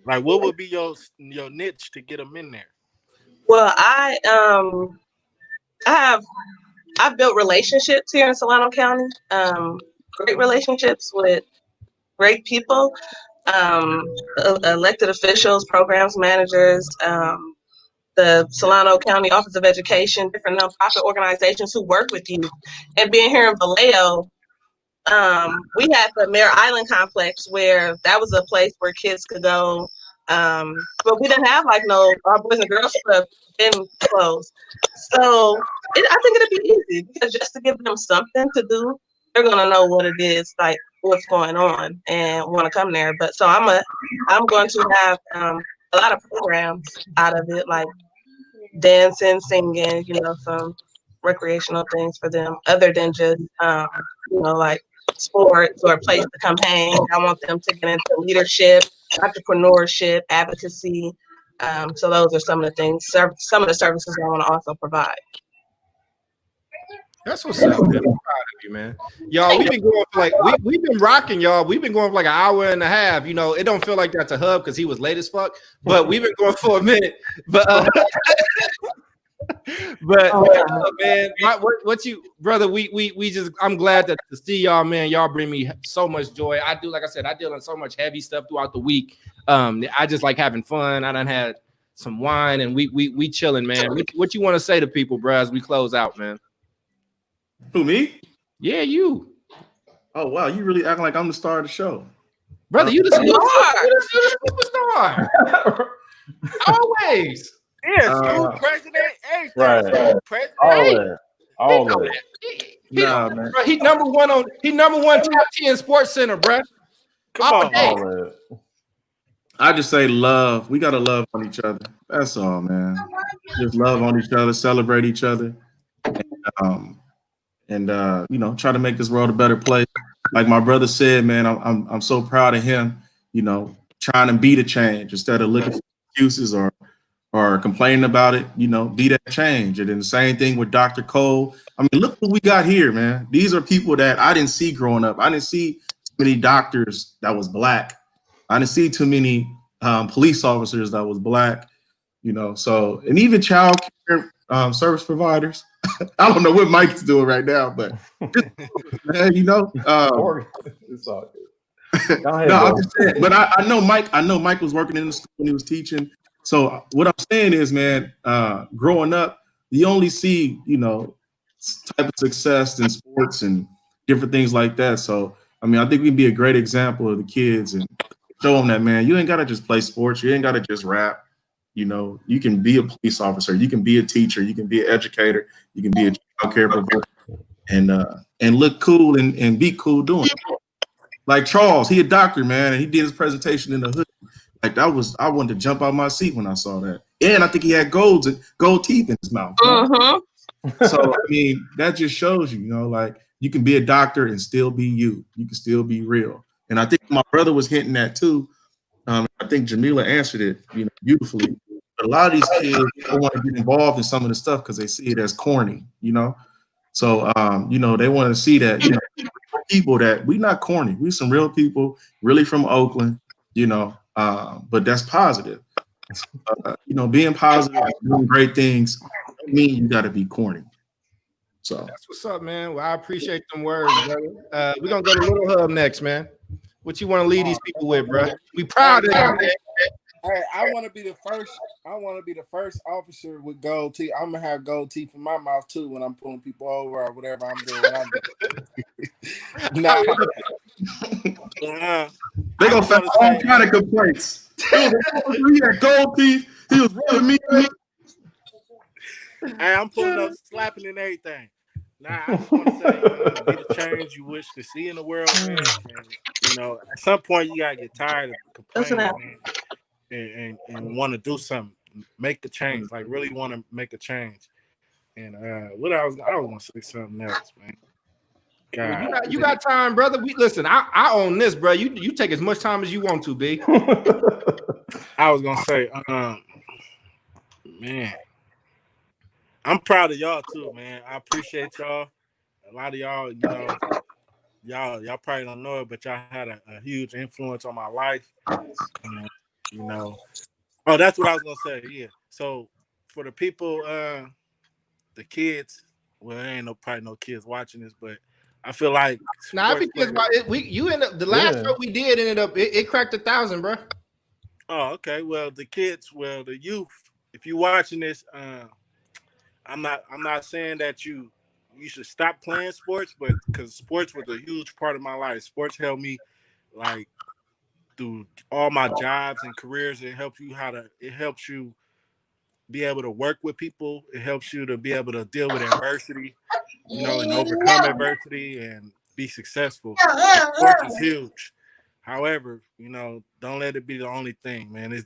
like, what would be your niche to get them in there? Well, I've built relationships here in Solano County. Great relationships with great people, elected officials, programs managers, the Solano County Office of Education, different nonprofit organizations who work with you. And being here in Vallejo, we had the Mare Island complex where that was a place where kids could go. But we didn't have our Boys and Girls Club been closed. So I think it'd be easy because just to give them something to do, they're gonna know what it is, like what's going on, and want to come there. But so I'm going to have a lot of programs out of it, like dancing, singing, some recreational things for them, other than just like sports or a place to come hang. I want them to get into leadership, entrepreneurship, advocacy. So those are some of the things, some of the services I want to also provide. That's what's up, man. I'm proud of you, man. Y'all, we've been going for we've been rocking, y'all. We've been going for like an hour and a half. It don't feel like that's a hub because he was late as fuck, but we've been going for a minute. But man, what you, brother? We just, I'm glad to see y'all, man. Y'all bring me so much joy. I do, like I said, I deal in so much heavy stuff throughout the week. I just like having fun. I done had some wine and we chilling, man. What you want to say to people, bro, as we close out, man? Who, me? Yeah, you. Oh wow, you really acting like I'm the star of the show, brother. You the superstar. Always. Yes, you president. Right. President. Always. Nah, man. Bro, he number one top 10 Sports Center, bro. Come on. I just say love. We gotta love on each other. That's all, man. Just love on each other, celebrate each other, and try to make this world a better place. Like my brother said, man, I'm so proud of him. Trying to be the change instead of looking for excuses or complaining about it. Be that change. And then the same thing with Dr. Cole. I mean, look what we got here, man. These are people that I didn't see growing up. I didn't see too many doctors that was Black. I didn't see too many police officers that was Black. So, and even child care service providers. I don't know what Mike's doing right now, but man, it's all good. No, I'm just saying, but I know Mike. I know Mike was working in the school when he was teaching. So what I'm saying is, man, growing up, you only see, type of success in sports and different things like that. So, I mean, I think we'd be a great example of the kids and show them that, man, you ain't got to just play sports. You ain't got to just rap. You can be a police officer. You can be a teacher. You can be an educator. You can be a child care provider and look cool and be cool doing it. Like Charles, he a doctor, man, and he did his presentation in the hood. Like I wanted to jump out my seat when I saw that. And I think he had gold teeth in his mouth. So I mean, that just shows you, like you can be a doctor and still be you. You can still be real. And I think my brother was hinting at too. I think Jamila answered it, beautifully. But a lot of these kids don't want to get involved in some of the stuff because they see it as corny, So they want to see that, people that we not corny. We some real people, really from Oakland, but that's positive. Being positive, doing great things, don't mean you got to be corny. So that's what's up, man. Well, I appreciate them words, brother. We're gonna go to Little Hub next, man. What you want to lead these people with, bro? We proud of you, man. Hey, I want to be the first. I want to be the first officer with gold teeth. I'm gonna have gold teeth in my mouth too when I'm pulling people over or whatever I'm doing. They gonna find all kind of complaints. He had gold teeth. He was rubbing me. Hey, I'm pulling up, slapping and everything. Nah, I just want to say, be the change you wish to see in the world, man. And, at some point you gotta get tired of complaining, man, and want to do something, make a change, like really want to make a change. And I was gonna say something else, man. You got time, brother. We listen. I own this, bro. You take as much time as you want to, B. I was gonna say, man, I'm proud of y'all too, man. I appreciate y'all. A lot of y'all, y'all probably don't know it, but y'all had a huge influence on my life. Oh, that's what I was gonna say. Yeah. So for the people, the kids, well, there ain't probably no kids watching this, but I feel like because you ended up the last show we did ended up it cracked 1,000, bro. Oh, okay. Well, the kids, the youth, if you watching this, I'm not saying that you should stop playing sports, but because sports was a huge part of my life. Sports helped me like through all my jobs and careers. It helps you be able to work with people. It helps you to be able to deal with adversity, and overcome adversity and be successful. Sports is huge. However, don't let it be the only thing, man.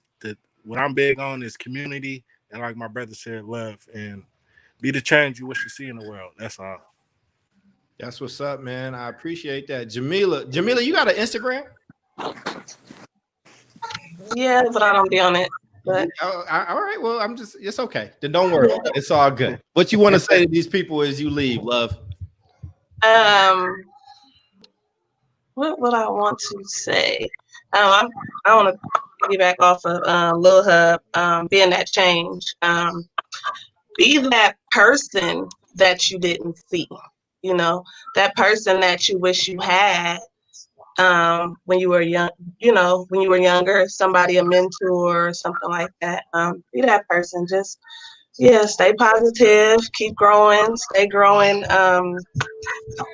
What I'm big on is community, and like my brother said, love, and be the change you wish to see in the world. That's all. That's what's up, man. I appreciate that. Jamila, you got an Instagram? Yeah, but I don't be on it. But all right. Well, it's okay. Then don't worry. It's all good. What you want to say to these people as you leave, love? What would I want to say? I want to piggyback off of Lil Hub, being that change. Be that person that you didn't see. That person that you wish you had when you were young. When you were younger, somebody, a mentor or something like that. Be that person. Just stay positive, keep growing, stay growing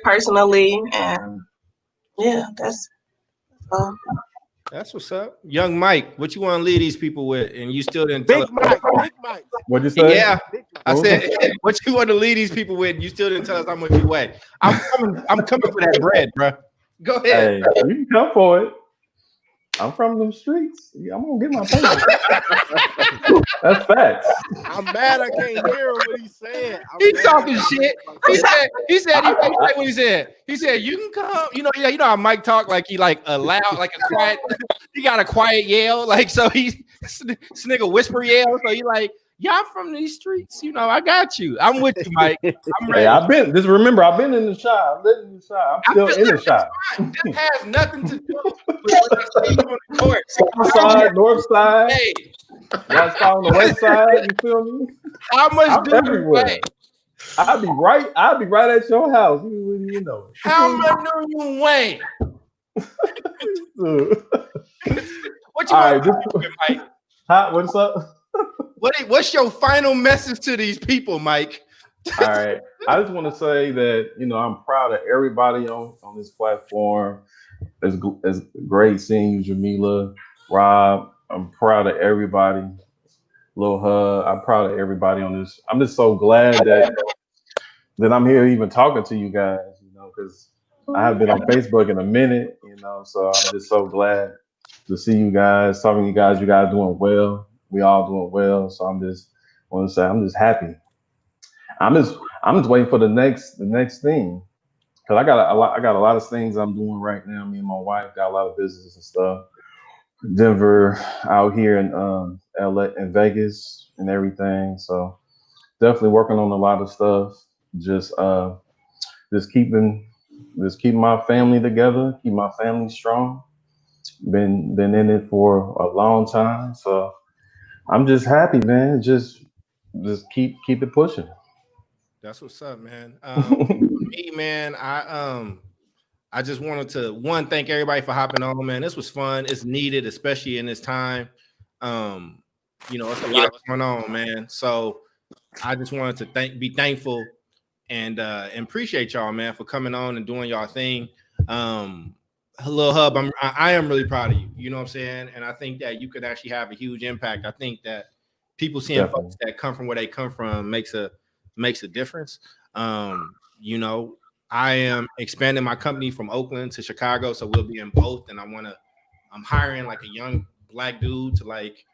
personally, and that's all. That's what's up. Young Mike, what you want to lead these people with? And you still didn't Big Mike. What'd you say? Yeah. I said, what you want to lead these people with? And you still didn't tell us how much you weigh. I'm coming for that bread, bro. Go ahead. Hey, you can come for it. I'm from them streets. I'm gonna get my payment. That's facts. I'm mad I can't hear what he's saying. He's talking shit. He said what he said. He said, you can come. You know how Mike talk, like he like a loud, like a quiet, he got a quiet yell. Like, so this nigga whisper yell. So he like, I'm from these streets. I got you. I'm with you, Mike. I'm ready. Hey, remember, I've been in the shop. I've lived in the shop. I'm still in the shop. This has nothing to do with what I see on the court. South side, north side. Hey. Y'all start on the west side. You feel me? How much do you weigh? I'll be right at your house. You know. How much do you weigh? What you want to do, Mike? What's up? What's your final message to these people, Mike? All right. I just want to say that, I'm proud of everybody on this platform. It's great seeing you, Jamila, Rob. I'm proud of everybody. Lil Hub. I'm proud of everybody on this. I'm just so glad that I'm here even talking to you guys, because I haven't been on Facebook in a minute, so I'm just so glad to see you guys, talking to you guys. You guys doing well. We all doing well. So I'm just happy. I'm just waiting for the next thing. Cause I got a lot of things I'm doing right now. Me and my wife got a lot of business and stuff. Denver, out here in LA and Vegas and everything. So definitely working on a lot of stuff. Just keeping my family together, keep my family strong. Been in it for a long time. So I'm just happy, man. Just keep it pushing. That's what's up, man. Me, man, I just wanted to thank everybody for hopping on, man. This was fun. It's needed, especially in this time. It's a lot going on, man. So I just wanted to be thankful and appreciate y'all, man, for coming on and doing y'all thing. Lil Hub, I am really proud of you. You know what I'm saying? And I think that you could actually have a huge impact. I think that people seeing folks that come from where they come from makes a difference. I am expanding my company from Oakland to Chicago, so we'll be in both. And I'm hiring like a young black dude to like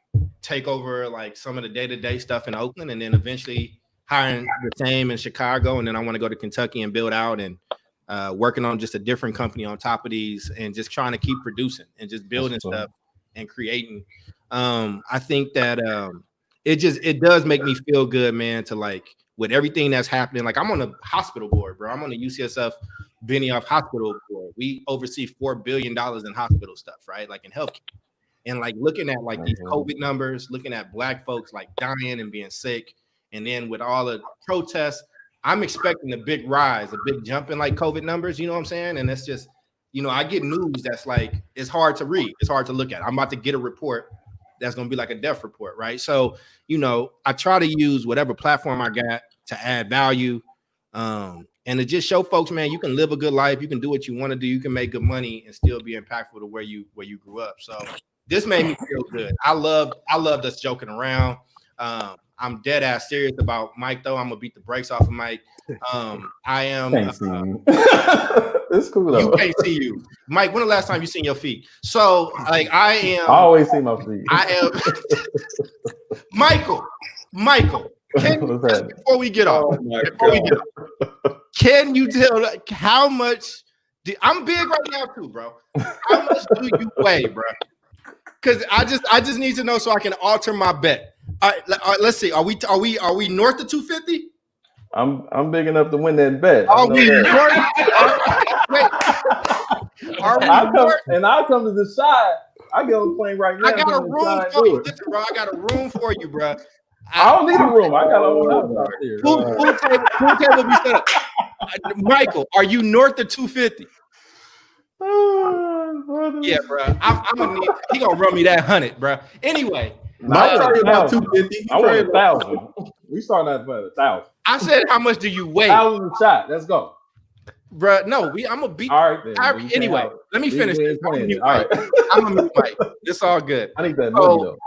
take over like some of the day-to-day stuff in Oakland, and then eventually hiring the same in Chicago. And then I want to go to Kentucky and build out and working on just a different company on top of these, and just trying to keep producing and just building stuff and creating. I think that it does make me feel good, man, to like with everything that's happening. Like I'm on the hospital board, bro. I'm on the UCSF Benioff Hospital board. We oversee $4 billion in hospital stuff, right? Like in healthcare. And like looking at like these COVID numbers, looking at Black folks like dying and being sick, and then with all the protests, I'm expecting a big rise, a big jump in like COVID numbers. You know what I'm saying? And it's just, you know, I get news that's like it's hard to read, it's hard to look at. I'm about to get a report that's gonna be like a death report, right? So, you know, I try to use whatever platform I got to add value, and to just show folks, man, you can live a good life, you can do what you want to do, you can make good money and still be impactful to where you grew up. So this made me feel good. I loved us joking around. I'm dead ass serious about Mike, though. I'm gonna beat the brakes off of Mike. I am. It's cool though. You can't see you, Mike. When the last time you seen your feet? So, like, I am. I always see my feet. I am. Michael. Before we get off, can you tell how much? I'm big right now too, bro. How much do you weigh, bro? Because I just need to know so I can alter my bet. All right, let's see. Are we north of 250? I'm big enough to win that bet. Are we north? I come to the side. I get on the plane right now. I got a room for you, listen, bro. I got a room for you, bro. I don't need a room. I got a whole house out there. Pool table be set up. Michael, are you north of 250? Yeah, bro. I'm gonna need. He gonna run me that 100, bro. Anyway, I'm sorry about 250. I want 1,000. We starting at 1,000. I said, how much do you weigh? 1,000 shot. Let's go, bro. No, I'm gonna beat. All right, then. Anyway, let me finish. All right. I'm gonna mute Mike. It's all good. I need that money though.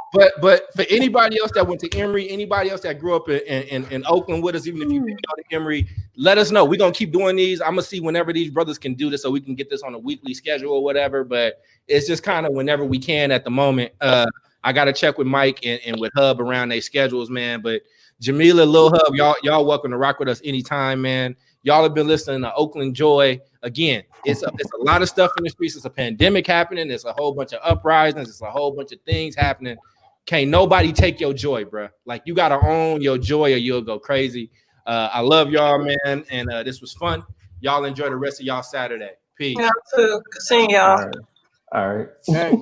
But for anybody else that went to Emory, anybody else that grew up in Oakland with us, even if you didn't go to Emory, let us know. We're gonna keep doing these. I'm gonna see whenever these brothers can do this so we can get this on a weekly schedule or whatever. But it's just kind of whenever we can at the moment. I gotta check with Mike and with Hub around their schedules, man. But Jamila, Lil Hub, y'all welcome to rock with us anytime, man. Y'all have been listening to Oakland Joy. Again, it's a lot of stuff in the streets. It's a pandemic happening. There's a whole bunch of uprisings. It's a whole bunch of things happening. Can't nobody take your joy, bro. Like, you got to own your joy or you'll go crazy. I love y'all, man. And this was fun. Y'all enjoy the rest of y'all Saturday. Peace. Yeah, too. Seeing y'all. All right.